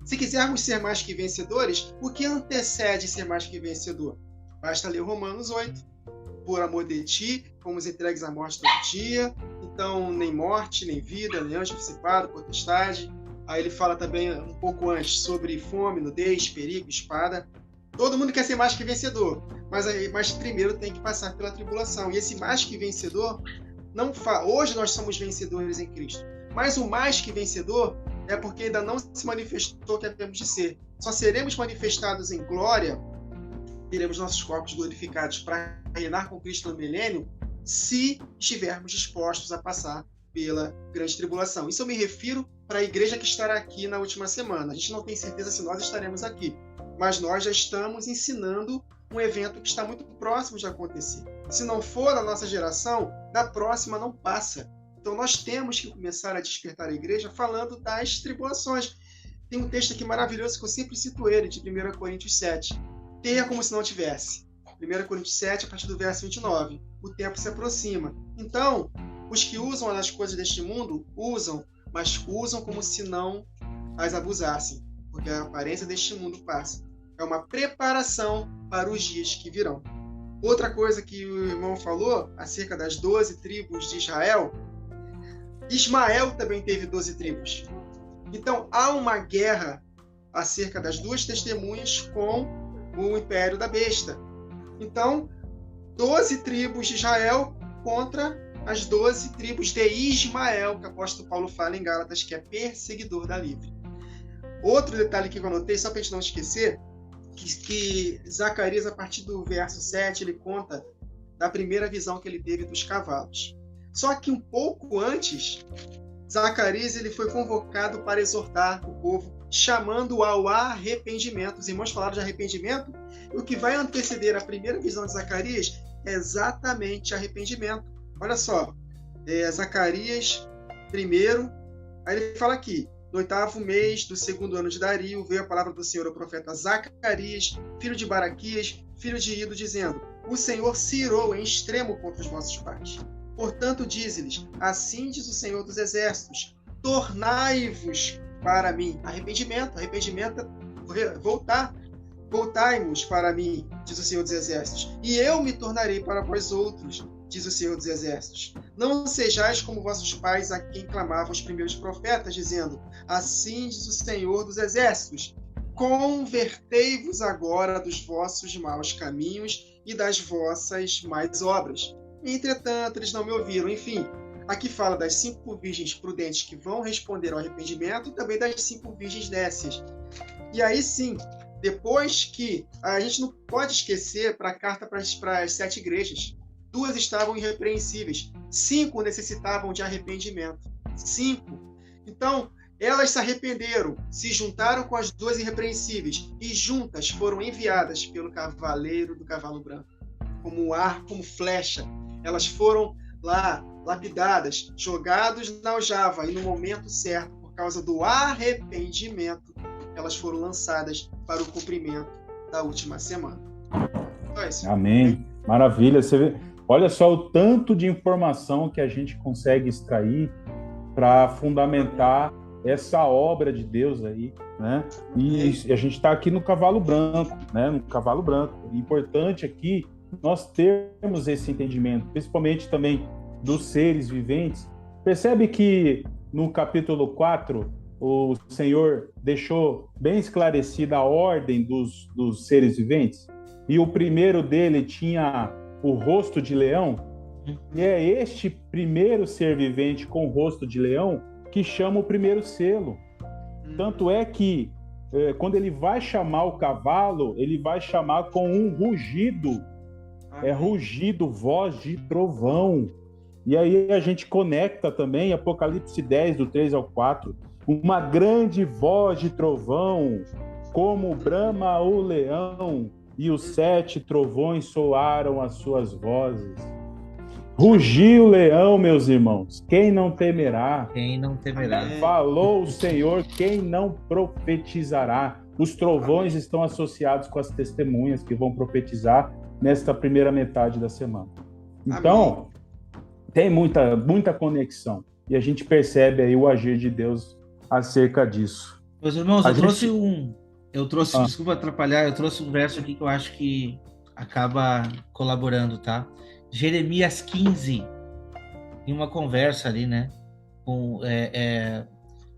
S3: Se quisermos ser mais que vencedores, o que antecede ser mais que vencedor? Basta ler Romanos 8. Por amor de ti, fomos entregues à morte todo dia, então nem morte, nem vida, nem anjo, principado, potestade. Aí ele fala também um pouco antes sobre fome, nudez, perigo, espada. Todo mundo quer ser mais que vencedor, mas primeiro tem que passar pela tribulação. E esse mais que vencedor, hoje nós somos vencedores em Cristo, mas o mais que vencedor é porque ainda não se manifestou o que havemos de ser. Só seremos manifestados em glória, teremos nossos corpos glorificados para reinar com Cristo no milênio, se estivermos dispostos a passar pela grande tribulação. Isso eu me refiro para a igreja que estará aqui na última semana. A gente não tem certeza se nós estaremos aqui, mas nós já estamos ensinando um evento que está muito próximo de acontecer. Se não for na nossa geração, da próxima não passa. Então nós temos que começar a despertar a igreja falando das tribulações. Tem um texto aqui maravilhoso que eu sempre cito ele, de 1 Coríntios 7. Tenha como se não tivesse. 1 Coríntios 7, a partir do verso 29. O tempo se aproxima. Então, os que usam as coisas deste mundo, mas usam como se não as abusassem, porque a aparência deste mundo passa. É uma preparação para os dias que virão. Outra coisa que o irmão falou acerca das 12 tribos de Israel, Ismael também teve 12 tribos. Então, há uma guerra acerca das duas testemunhas com o império da besta. Então, 12 tribos de Israel contra as 12 tribos de Ismael, que o apóstolo Paulo fala em Gálatas, que é perseguidor da livre. Outro detalhe que eu anotei, só para a gente não esquecer, que Zacarias, a partir do verso 7, ele conta da primeira visão que ele teve dos cavalos. Só que um pouco antes, Zacarias ele foi convocado para exortar o povo, chamando ao arrependimento. Os irmãos falaram de arrependimento, e o que vai anteceder a primeira visão de Zacarias é exatamente arrependimento. Olha só, Zacarias primeiro, aí ele fala aqui: no 8º mês do 2º ano de Dario, veio a palavra do Senhor ao profeta Zacarias, filho de Baraquias, filho de Ido, dizendo: o Senhor se irou em extremo contra os vossos pais. Portanto, dize-lhes: assim diz o Senhor dos Exércitos, tornai-vos para mim. Arrependimento é voltar. Voltai-vos para mim, diz o Senhor dos Exércitos, e eu me tornarei para vós outros, diz o Senhor dos Exércitos. Não sejais como vossos pais, a quem clamavam os primeiros profetas, dizendo: assim diz o Senhor dos Exércitos, convertei-vos agora dos vossos maus caminhos e das vossas más obras. Entretanto, eles não me ouviram. Enfim, aqui fala das 5 virgens prudentes que vão responder ao arrependimento e também das 5 virgens nécias. E aí sim, depois que a gente não pode esquecer para a carta para as 7 igrejas, 2 estavam irrepreensíveis, 5 necessitavam de arrependimento. 5. Então, elas se arrependeram, se juntaram com as 2 irrepreensíveis e juntas foram enviadas pelo cavaleiro do cavalo branco, como ar, como flecha. Elas foram lá lapidadas, jogados na aljava, e no momento certo, por causa do arrependimento, elas foram lançadas para o cumprimento da última semana. Então é isso.
S1: Amém. Maravilha. Você vê, olha só o tanto de informação que a gente consegue extrair para fundamentar essa obra de Deus aí, né? E a gente está aqui no cavalo branco, né? No cavalo branco. O importante aqui nós termos esse entendimento, principalmente também dos seres viventes. Percebe que no capítulo 4 o Senhor deixou bem esclarecida a ordem dos seres viventes, e o primeiro dele tinha o rosto de leão, e é este primeiro ser vivente com o rosto de leão que chama o primeiro selo. Tanto é que quando ele vai chamar o cavalo, ele vai chamar com um rugido, rugido, voz de trovão. E aí a gente conecta também Apocalipse 10, do 3 ao 4, uma grande voz de trovão, como brama o leão, e os 7 trovões soaram as suas vozes. Rugiu o leão, meus irmãos, quem não temerá?
S2: Quem não temerá?
S1: Falou o Senhor, quem não profetizará? Os trovões estão associados com as testemunhas que vão profetizar nesta primeira metade da semana. Então, tem muita conexão, e a gente percebe aí o agir de Deus acerca disso.
S2: Meus irmãos, desculpa atrapalhar, eu trouxe um verso aqui que eu acho que acaba colaborando, tá? Jeremias 15, em uma conversa ali, né?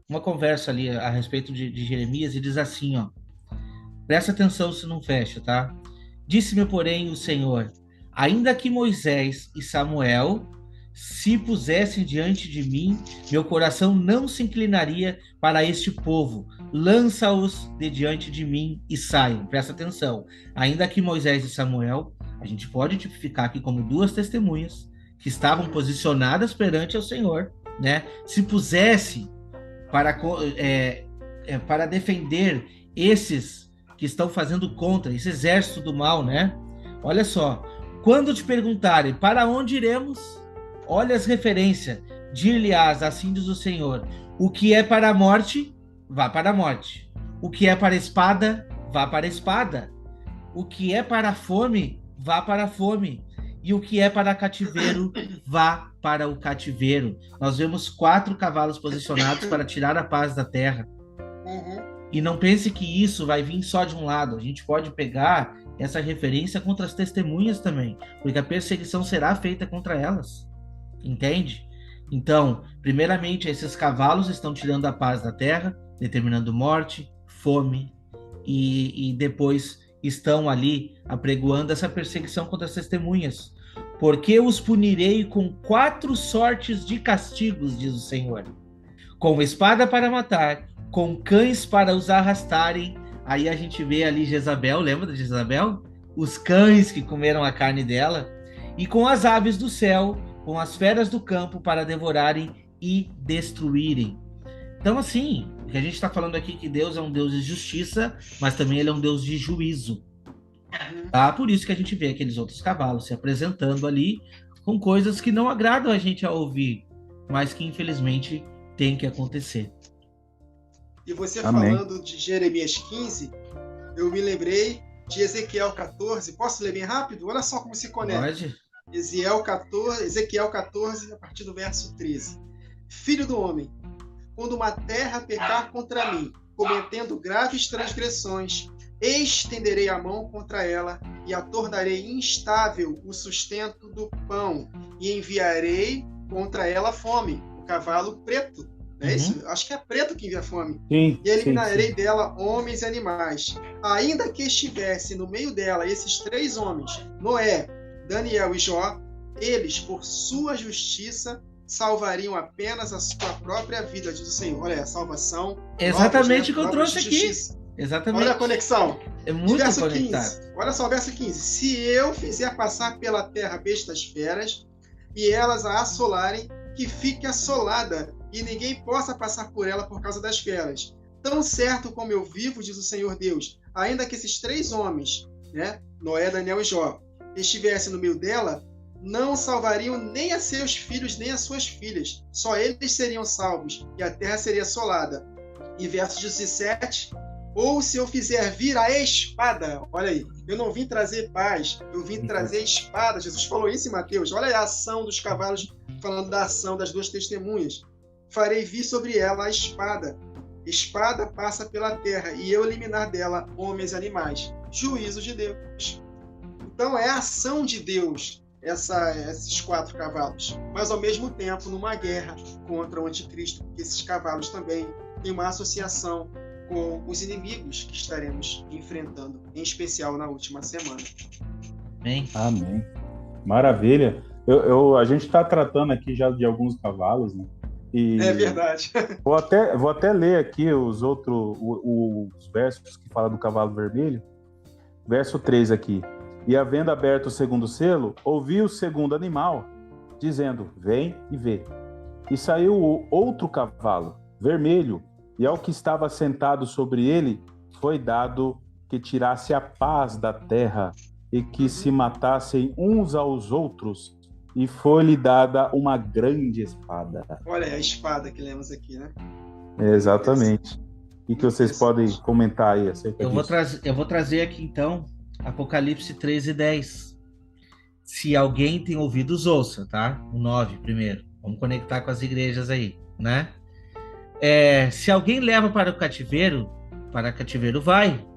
S2: Uma conversa ali a respeito de Jeremias, e diz assim, ó. Presta atenção se não fecha, tá? Disse-me, porém, o Senhor: ainda que Moisés e Samuel se pusessem diante de mim, meu coração não se inclinaria para este povo. Lança-os de diante de mim e saiam. Presta atenção. Ainda que Moisés e Samuel, a gente pode tipificar aqui como 2 testemunhas que estavam posicionadas perante o Senhor, né? Se pusesse para defender esses que estão fazendo contra, esse exército do mal, né? Olha só. Quando te perguntarem para onde iremos, olha as referências. Dir-lhe-ás, assim diz o Senhor: o que é para a morte, vá para a morte. O que é para a espada, vá para a espada. O que é para a fome, vá para a fome. E o que é para cativeiro, vá para o cativeiro. Nós vemos 4 cavalos posicionados para tirar a paz da terra. E não pense que isso vai vir só de um lado. A gente pode pegar essa referência contra as testemunhas também, porque a perseguição será feita contra elas. Entende? Então, primeiramente, esses cavalos estão tirando a paz da terra, determinando morte, fome, e depois estão ali apregoando essa perseguição contra as testemunhas. porque os punirei com 4 sortes de castigos, diz o Senhor. Com espada para matar, com cães para os arrastarem. Aí a gente vê ali Jezabel, lembra de Jezabel? Os cães que comeram a carne dela. E com as aves do céu, com as feras do campo para devorarem e destruírem. Então, assim, o que a gente está falando aqui é que Deus é um Deus de justiça, mas também ele é um Deus de juízo. Tá? Por isso que a gente vê aqueles outros cavalos se apresentando ali com coisas que não agradam a gente a ouvir, mas que infelizmente tem que acontecer.
S3: E você
S1: Amém.
S3: falando de Jeremias 15, eu me lembrei de Ezequiel 14. Posso ler bem rápido? Olha só como se conecta.
S2: Pode?
S3: Ezequiel 14, a partir do verso 13. Filho do homem, quando uma terra pecar contra mim, cometendo graves transgressões, estenderei a mão contra ela e a tornarei instável o sustento do pão, e enviarei contra ela fome, o cavalo preto. Não é isso? Acho que é preto que envia fome.
S1: Sim,
S3: E eliminarei
S1: sim.
S3: dela homens e animais. Ainda que estivesse no meio dela esses 3 homens, Noé, Daniel e Jó, eles, por sua justiça, salvariam apenas a sua própria vida, diz o Senhor. Olha, a salvação.
S2: Exatamente o que eu
S3: obras
S2: trouxe
S3: de
S2: aqui.
S3: justiça.
S2: Exatamente.
S3: Olha a conexão.
S2: É
S3: E
S2: muito
S3: verso
S2: conectado.
S3: 15. Olha só, verso 15. Se eu fizer passar pela terra bestas feras, e elas a assolarem, que fique assolada, e ninguém possa passar por ela por causa das feras. Tão certo como eu vivo, diz o Senhor Deus, ainda que esses 3 homens, né, Noé, Daniel e Jó, estivessem no meio dela, não salvariam nem a seus filhos, nem a suas filhas. Só eles seriam salvos, e a terra seria assolada. E verso 17... Ou se eu fizer vir a espada, olha aí, eu não vim trazer paz, eu vim trazer espada. Jesus falou isso em Mateus. Olha a ação dos cavalos, falando da ação das 2 testemunhas. Farei vir sobre ela a espada. Espada passa pela terra, e eu eliminar dela homens e animais. Juízo de Deus. Então é a ação de Deus, esses 4 cavalos. Mas ao mesmo tempo, numa guerra contra o anticristo, porque esses cavalos também têm uma associação com os inimigos que estaremos enfrentando, em especial na última semana.
S2: Amém.
S1: Amém. Maravilha. A gente está tratando aqui já de alguns cavalos, né? E
S3: é verdade.
S1: Vou até ler aqui os versos que falam do cavalo vermelho. Verso 3 aqui. E havendo aberto o segundo selo, ouvi o segundo animal, dizendo, vem e vê. E saiu o outro cavalo, vermelho, e ao que estava sentado sobre ele, foi dado que tirasse a paz da terra e que se matassem uns aos outros, e foi-lhe dada uma grande espada.
S3: Olha a espada que lemos aqui, né?
S1: Exatamente. E que vocês podem comentar aí acerca disso?
S2: Eu vou trazer aqui, então, Apocalipse 13:10. Se alguém tem ouvidos, ouça, tá? O 9 primeiro. Vamos conectar com as igrejas aí, né? Se alguém leva para cativeiro vai.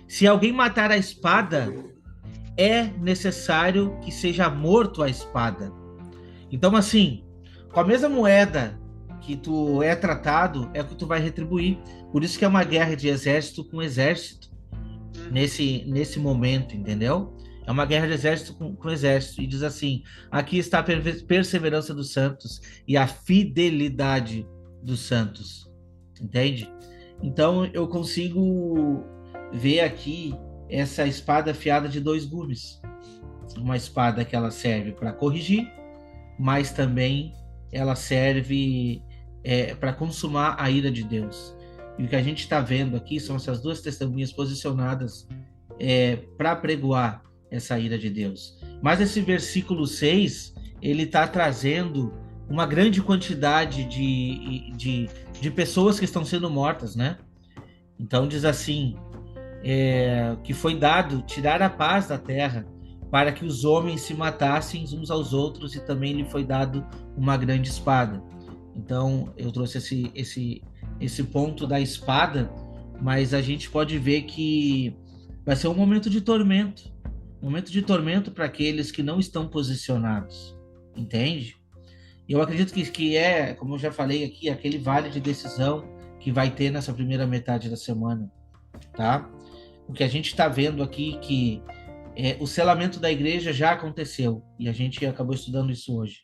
S2: Se alguém matar a espada, é necessário que seja morto a espada. Então, assim, com a mesma moeda que tu é tratado, é o que tu vai retribuir. Por isso que é uma guerra de exército com exército, nesse momento, entendeu? É uma guerra de exército com exército. E diz assim, aqui está a perseverança dos santos e a fidelidade dos santos, entende? Então eu consigo ver aqui essa espada afiada de 2 gumes, uma espada que ela serve para corrigir, mas também ela serve para consumar a ira de Deus. E o que a gente está vendo aqui são essas 2 testemunhas posicionadas para pregoar essa ira de Deus. Mas esse versículo 6, ele está trazendo uma grande quantidade de pessoas que estão sendo mortas, né? Então diz assim, que foi dado tirar a paz da terra para que os homens se matassem uns aos outros, e também lhe foi dado uma grande espada. Então eu trouxe esse ponto da espada, mas a gente pode ver que vai ser um momento de tormento para aqueles que não estão posicionados, entende? Eu acredito que como eu já falei aqui, aquele vale de decisão que vai ter nessa primeira metade da semana, tá? O que a gente está vendo aqui, que O selamento da igreja já aconteceu, e a gente acabou estudando isso hoje.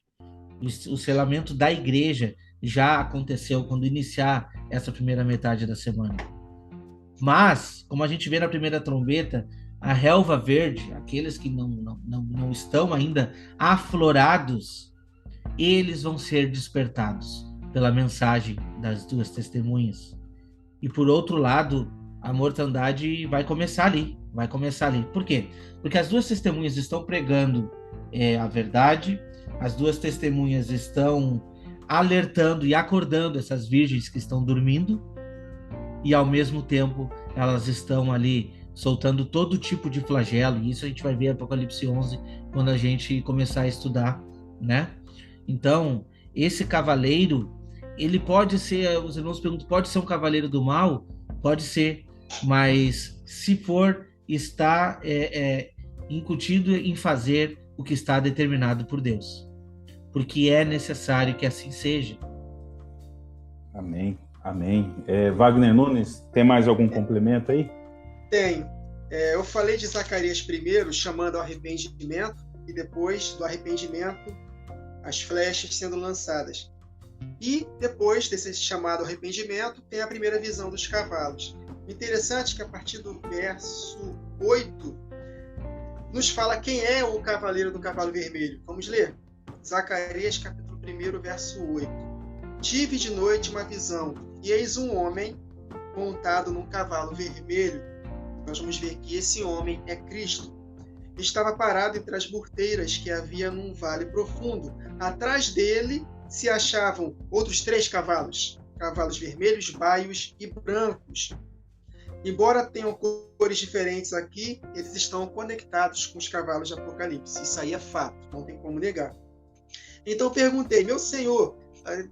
S2: O selamento da igreja já aconteceu quando iniciar essa primeira metade da semana. Mas, como a gente vê na primeira trombeta, a relva verde, aqueles que não estão ainda aflorados, eles vão ser despertados pela mensagem das duas testemunhas. E por outro lado, a mortandade vai começar ali. Por quê? Porque as duas testemunhas estão pregando a verdade, as duas testemunhas estão alertando e acordando essas virgens que estão dormindo, e ao mesmo tempo elas estão ali soltando todo tipo de flagelo, e isso a gente vai ver em Apocalipse 11 quando a gente começar a estudar, né? Então, esse cavaleiro, ele pode ser, os irmãos perguntam, pode ser um cavaleiro do mal? Pode ser, mas se for, está incutido em fazer o que está determinado por Deus, porque é necessário que assim seja.
S1: Amém, amém. Wagner Nunes, tem mais algum complemento aí?
S3: Tem. Eu falei de Zacarias primeiro, chamando ao arrependimento, e depois do arrependimento, as flechas sendo lançadas. E depois desse chamado ao arrependimento, tem a primeira visão dos cavalos. Interessante que a partir do verso 8, nos fala quem é o cavaleiro do cavalo vermelho. Vamos ler? Zacarias capítulo 1, verso 8. Tive de noite uma visão, e eis um homem montado num cavalo vermelho. Nós vamos ver que esse homem é Cristo. Estava parado entre as burteiras que havia num vale profundo. Atrás dele se achavam outros 3 cavalos, cavalos vermelhos, baios e brancos. Embora tenham cores diferentes aqui, eles estão conectados com os cavalos de Apocalipse. Isso aí é fato, não tem como negar. Então perguntei, meu Senhor,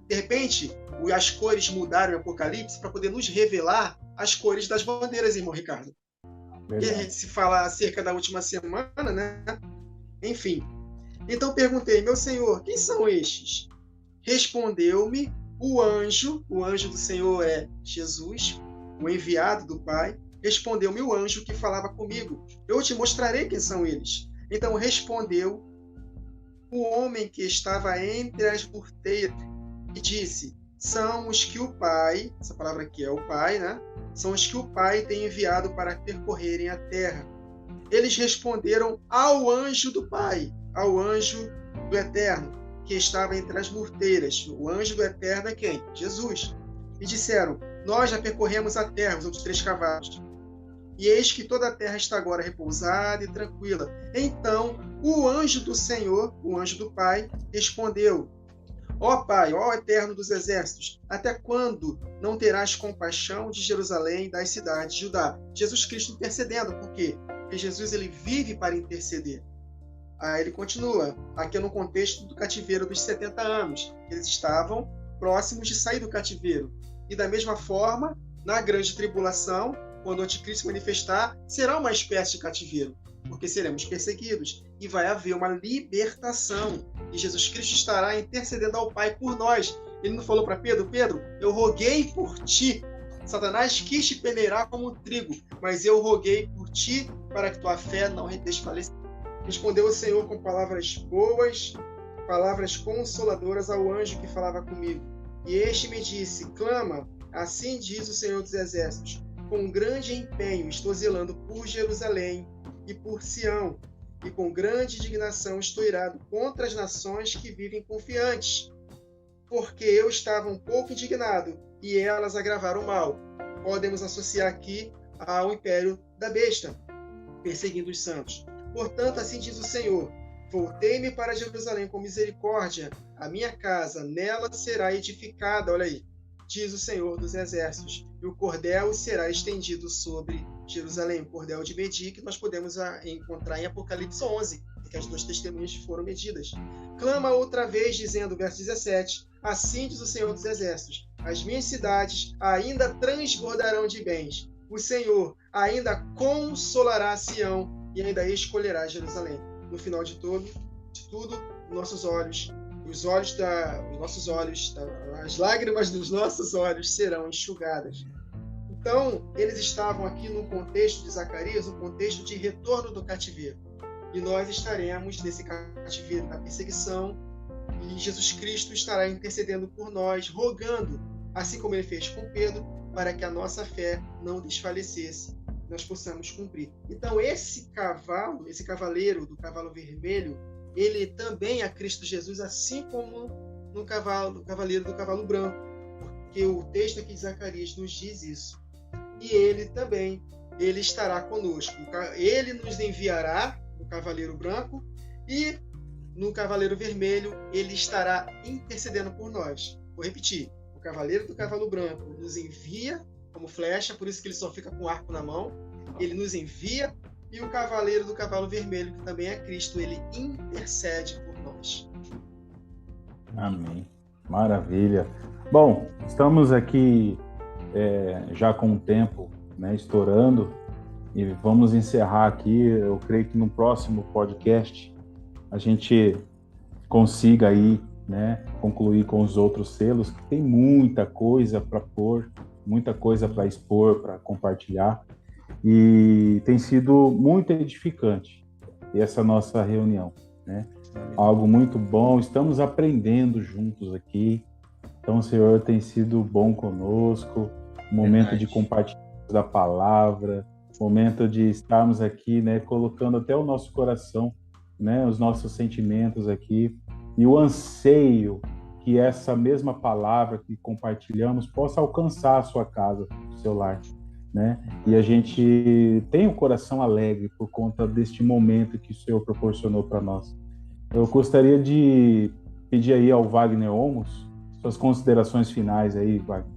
S3: de repente as cores mudaram em Apocalipse para poder nos revelar as cores das bandeiras, irmão Ricardo. E a gente se fala acerca da última semana, né? Enfim. Então perguntei, meu Senhor, quem são estes? Respondeu-me o anjo do Senhor é Jesus, o enviado do Pai. Respondeu-me o anjo que falava comigo. Eu te mostrarei quem são eles. Então respondeu o homem que estava entre as porteiras e disse, são os que o Pai, essa palavra aqui é o Pai, né? São os que o Pai tem enviado para percorrerem a terra. Eles responderam ao anjo do Pai, ao anjo do Eterno, que estava entre as porteiras. O anjo do Eterno é quem? Jesus. E disseram, nós já percorremos a terra, os outros 3 cavalos. E eis que toda a terra está agora repousada e tranquila. Então, o anjo do Senhor, o anjo do Pai, respondeu, ó Pai, ó Eterno dos exércitos, até quando não terás compaixão de Jerusalém e das cidades de Judá? Jesus Cristo intercedendo, por quê? Porque Jesus ele vive para interceder. Aí ele continua, aqui no contexto do cativeiro dos 70 anos. Eles estavam próximos de sair do cativeiro. E da mesma forma, na grande tribulação, quando o anticristo se manifestar, será uma espécie de cativeiro, porque seremos perseguidos e vai haver uma libertação. E Jesus Cristo estará intercedendo ao Pai por nós. Ele não falou para Pedro, Pedro, eu roguei por ti. Satanás quis te peneirar como um trigo, mas eu roguei por ti para que tua fé não desfaleça. Respondeu o Senhor com palavras boas, palavras consoladoras ao anjo que falava comigo. E este me disse, clama, assim diz o Senhor dos Exércitos, com grande empenho estou zelando por Jerusalém e por Sião, e com grande indignação estou irado contra as nações que vivem confiantes, porque eu estava um pouco indignado, e elas agravaram o mal. Podemos associar aqui ao império da besta, perseguindo os santos. Portanto, assim diz o Senhor, voltei-me para Jerusalém com misericórdia, a minha casa nela será edificada, olha aí, diz o Senhor dos Exércitos, e o cordel será estendido sobre Jerusalém, o cordel de medir, que nós podemos encontrar em Apocalipse 11, que as 2 testemunhas foram medidas. Clama outra vez, dizendo, verso 17, assim diz o Senhor dos Exércitos, as minhas cidades ainda transbordarão de bens, o Senhor ainda consolará Sião e ainda escolherá Jerusalém. No final de tudo, nossos olhos, as lágrimas dos nossos olhos serão enxugadas. Então, eles estavam aqui no contexto de Zacarias, no contexto de retorno do cativeiro. E nós estaremos nesse cativeiro da perseguição, e Jesus Cristo estará intercedendo por nós, rogando, assim como ele fez com Pedro, para que a nossa fé não desfalecesse, nós possamos cumprir. Então, esse cavaleiro do cavalo vermelho, ele também é Cristo Jesus, assim como no cavaleiro do cavalo branco, porque o texto aqui de Zacarias nos diz isso. E ele também, ele estará conosco. Ele nos enviará no cavaleiro branco e no cavaleiro vermelho ele estará intercedendo por nós. Vou repetir. O cavaleiro do cavalo branco nos envia como flecha, por isso que ele só fica com o arco na mão. Ele nos envia, e o cavaleiro do cavalo vermelho, que também é Cristo, ele intercede por nós.
S1: Amém. Maravilha. Bom, estamos aqui já com o tempo, né, estourando, e vamos encerrar aqui. Eu creio que no próximo podcast a gente consiga aí, né, concluir com os outros selos, que tem muita coisa para pôr, muita coisa para expor, para compartilhar, e tem sido muito edificante essa nossa reunião, né? Algo muito bom, estamos aprendendo juntos aqui, então o Senhor tem sido bom conosco, momento de compartilhar da palavra, momento de estarmos aqui, né, colocando até o nosso coração, né, os nossos sentimentos aqui, e o anseio que essa mesma palavra que compartilhamos possa alcançar a sua casa, o seu lar, né? E a gente tem o coração alegre por conta deste momento que o Senhor proporcionou para nós. Eu gostaria de pedir aí ao Wagner Olmos suas considerações finais aí, Wagner.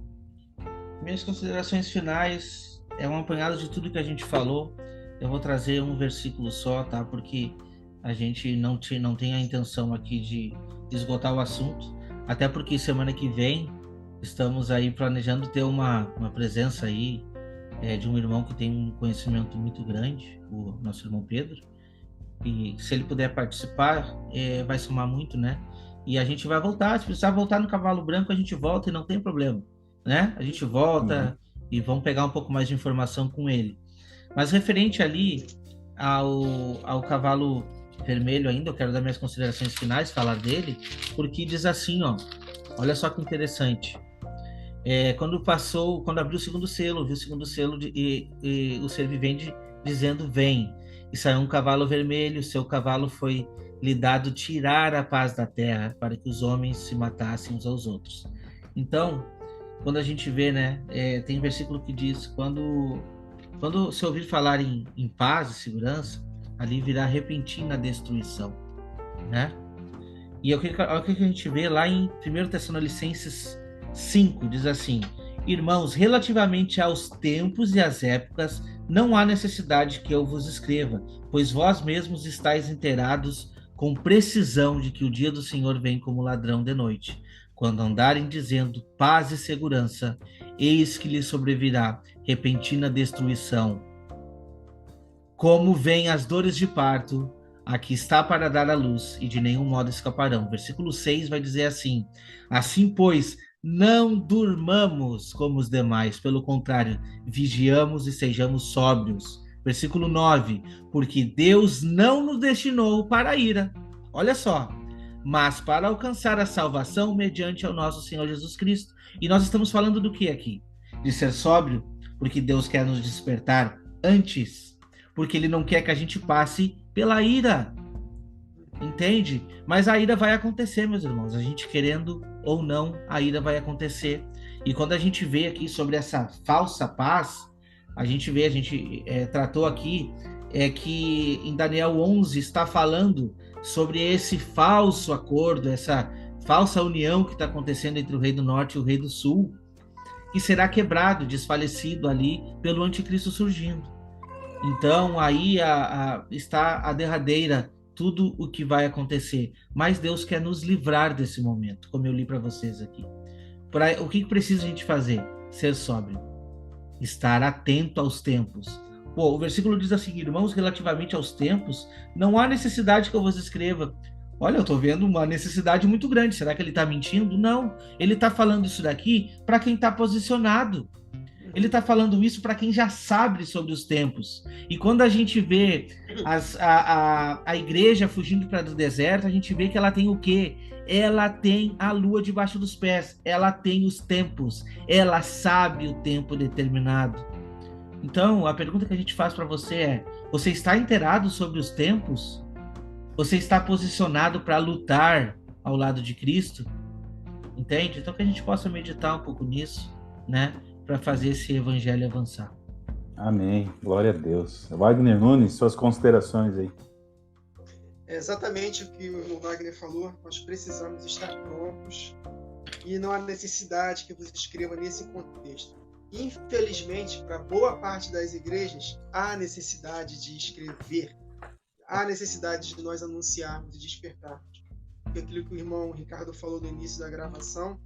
S2: Minhas considerações finais é um apanhado de tudo que a gente falou. Eu vou trazer um versículo só, tá? Porque a gente não tem a intenção aqui de esgotar o assunto, até porque semana que vem estamos aí planejando ter uma presença aí de um irmão que tem um conhecimento muito grande, o nosso irmão Pedro, e se ele puder participar, vai somar muito, né? E a gente vai voltar, se precisar voltar no cavalo branco, a gente volta e não tem problema, né? A gente volta e vamos pegar um pouco mais de informação com ele. Mas referente ali ao cavalo vermelho ainda, eu quero dar minhas considerações finais, falar dele, porque diz assim, ó, olha só que interessante. Quando abriu o segundo selo, viu o segundo selo e o ser vivente dizendo, vem. E saiu um cavalo vermelho, seu cavalo foi lhe dado tirar a paz da terra, para que os homens se matassem uns aos outros. Então, quando a gente vê, né, tem um versículo que diz, quando se ouvir falar em paz e segurança, ali virá repentina destruição, né? E o que a gente vê lá em 1 Tessalonicenses 5, diz assim, irmãos, relativamente aos tempos e às épocas, não há necessidade que eu vos escreva, pois vós mesmos estáis inteirados com precisão de que o dia do Senhor vem como ladrão de noite. Quando andarem dizendo paz e segurança, eis que lhes sobrevirá repentina destruição. Como vêm as dores de parto, aqui está para dar à luz, e de nenhum modo escaparão. Versículo 6 vai dizer assim, assim, pois, não durmamos como os demais, pelo contrário, vigiamos e sejamos sóbrios. Versículo 9, porque Deus não nos destinou para a ira, olha só, mas para alcançar a salvação mediante ao nosso Senhor Jesus Cristo. E nós estamos falando do que aqui? De ser sóbrio, porque Deus quer nos despertar antes, porque Ele não quer que a gente passe pela ira, entende? Mas a ira vai acontecer, meus irmãos, a gente querendo ou não, a ira vai acontecer. E quando a gente vê aqui sobre essa falsa paz, a gente tratou aqui, que em Daniel 11 está falando sobre esse falso acordo, essa falsa união que está acontecendo entre o rei do norte e o rei do sul, que será quebrado, desfalecido ali pelo anticristo surgindo. Então aí está a derradeira, tudo o que vai acontecer. Mas Deus quer nos livrar desse momento, como eu li para vocês aqui. O que precisa a gente fazer? Ser sóbrio, estar atento aos tempos. O versículo diz assim, irmãos, relativamente aos tempos, não há necessidade que eu vos escreva. Olha, eu estou vendo uma necessidade muito grande. Será que ele está mentindo? Não. Ele está falando isso daqui para quem está posicionado. Ele está falando isso para quem já sabe sobre os tempos. E quando a gente vê a igreja fugindo para o deserto, a gente vê que ela tem o quê? Ela tem a lua debaixo dos pés, ela tem os tempos, ela sabe o tempo determinado. Então, a pergunta que a gente faz para você é: você está inteirado sobre os tempos? Você está posicionado para lutar ao lado de Cristo? Entende? Então, que a gente possa meditar um pouco nisso, né? Para fazer esse evangelho avançar.
S1: Amém. Glória a Deus. Wagner Nunes, suas considerações aí.
S3: É exatamente o que o irmão Wagner falou. Nós precisamos estar prontos e não há necessidade que você escreva nesse contexto. Infelizmente, para boa parte das igrejas, há necessidade de escrever, há necessidade de nós anunciarmos e despertarmos. Porque aquilo que o irmão Ricardo falou no início da gravação,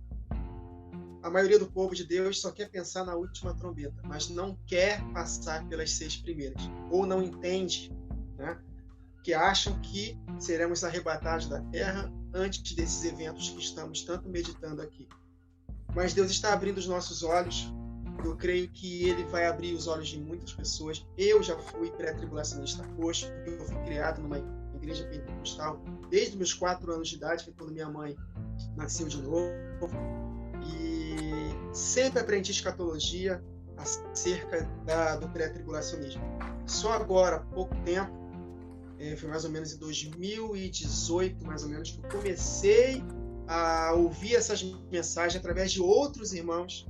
S3: a maioria do povo de Deus só quer pensar na última trombeta, mas não quer passar pelas 6 primeiras, ou não entende, né? Que acham que seremos arrebatados da terra antes desses eventos que estamos tanto meditando aqui. Mas Deus está abrindo os nossos olhos. Eu creio que Ele vai abrir os olhos de muitas pessoas. Eu já fui pré-tribulacionista roxo, porque eu fui criado numa igreja pentecostal desde os meus 4 anos de idade, foi quando minha mãe nasceu de novo. E sempre aprendi escatologia acerca do pré-tribulacionismo. Só agora, há pouco tempo, foi mais ou menos em 2018, mais ou menos, que eu comecei a ouvir essas mensagens através de outros irmãos.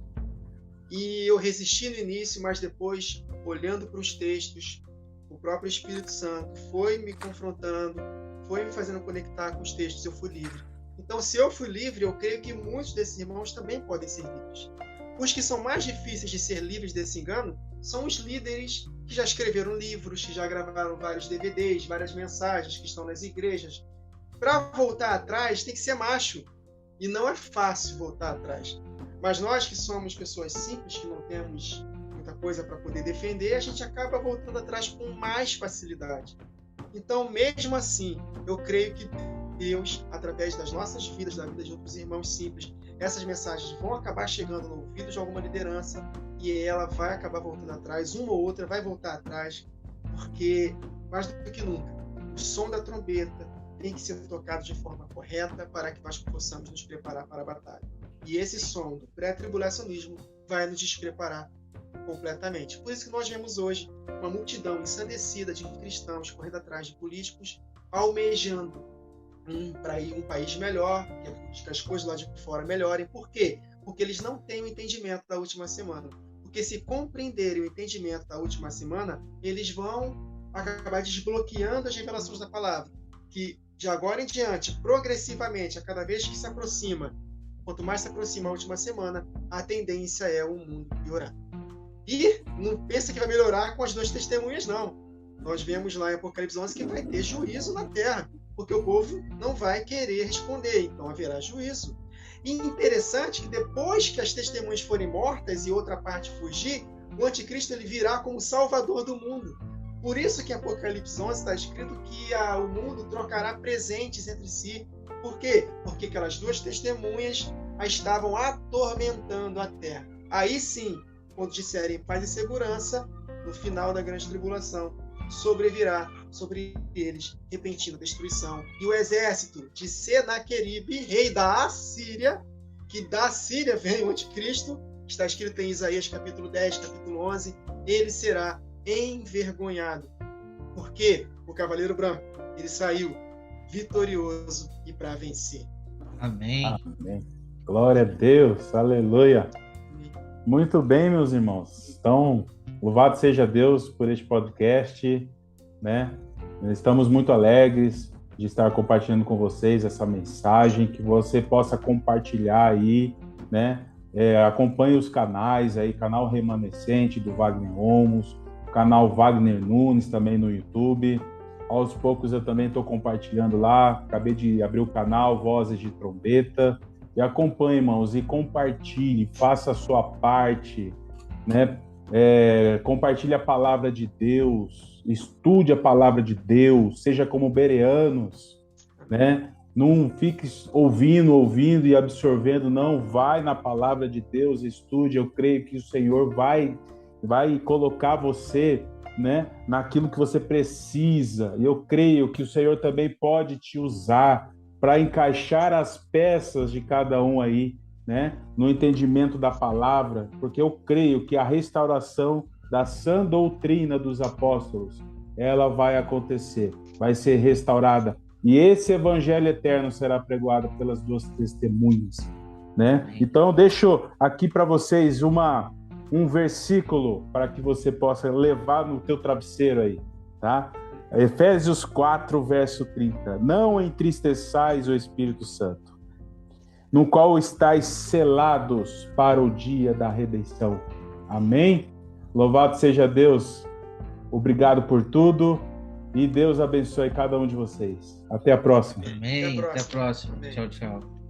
S3: E eu resisti no início, mas depois, olhando para os textos, o próprio Espírito Santo foi me confrontando, foi me fazendo conectar com os textos, eu fui livre. Então, se eu fui livre, eu creio que muitos desses irmãos também podem ser livres. Os que são mais difíceis de ser livres desse engano são os líderes que já escreveram livros, que já gravaram vários DVDs, várias mensagens, que estão nas igrejas. Para voltar atrás, tem que ser macho. E não é fácil voltar atrás. Mas nós que somos pessoas simples, que não temos muita coisa para poder defender, a gente acaba voltando atrás com mais facilidade. Então, mesmo assim, eu creio que Deus, através das nossas vidas, da vida de outros irmãos simples, essas mensagens vão acabar chegando no ouvido de alguma liderança e ela vai acabar voltando atrás, uma ou outra vai voltar atrás, porque, mais do que nunca, o som da trombeta tem que ser tocado de forma correta para que nós possamos nos preparar para a batalha. E esse som do pré-tribulacionismo vai nos despreparar completamente. Por isso que nós vemos hoje uma multidão ensandecida de cristãos correndo atrás de políticos, almejando um país melhor, que as coisas lá de fora melhorem. Por quê? Porque eles não têm o entendimento da última semana. Porque se compreenderem o entendimento da última semana, eles vão acabar desbloqueando as revelações da palavra, que de agora em diante, progressivamente, a cada vez que se aproxima, quanto mais se aproxima a última semana, a tendência é o mundo piorar. E não pensa que vai melhorar com as 2 testemunhas, não. Nós vemos lá em Apocalipse 11 que vai ter juízo na terra, porque o povo não vai querer responder, então haverá juízo. E interessante que depois que as testemunhas forem mortas e outra parte fugir, o anticristo ele virá como salvador do mundo. Por isso que em Apocalipse 11 está escrito que o mundo trocará presentes entre si. Por quê? Porque aquelas 2 testemunhas a estavam atormentando a terra. Aí sim, quando disserem paz e segurança, no final da grande tribulação, sobrevirá sobre eles repentina destruição. E o exército de Senaqueribe, rei da Assíria, que da Síria vem o anticristo, está escrito em Isaías capítulo 10, capítulo 11, ele será envergonhado. Porque o cavaleiro branco, ele saiu vitorioso e para vencer.
S2: Amém.
S1: Amém. Glória a Deus, aleluia. Muito bem, meus irmãos. Então, louvado seja Deus por este podcast, né? Estamos muito alegres de estar compartilhando com vocês essa mensagem, que você possa compartilhar aí, né? Acompanhe os canais aí, canal Remanescente do Wagner Olmos, canal Wagner Nunes também no YouTube. Aos poucos eu também estou compartilhando lá, acabei de abrir o canal Vozes de Trombeta. E acompanhe, irmãos, e compartilhe, faça a sua parte, né? Compartilhe a palavra de Deus, estude a palavra de Deus, seja como bereanos, né? Não fique ouvindo e absorvendo, não. Vai na palavra de Deus, estude. Eu creio que o Senhor vai colocar você, né, naquilo que você precisa. Eu creio que o Senhor também pode te usar para encaixar as peças de cada um aí, né, no entendimento da palavra, porque eu creio que a restauração da sã doutrina dos apóstolos, ela vai acontecer, vai ser restaurada. E esse evangelho eterno será pregoado pelas duas testemunhas, né? Então eu deixo aqui para vocês um versículo para que você possa levar no teu travesseiro aí, tá? Efésios 4, verso 30. Não entristeçais o Espírito Santo, no qual estáis selados para o dia da redenção. Amém? Louvado seja Deus. Obrigado por tudo. E Deus abençoe cada um de vocês. Até a próxima.
S2: Amém. Até a próxima. Tchau, tchau.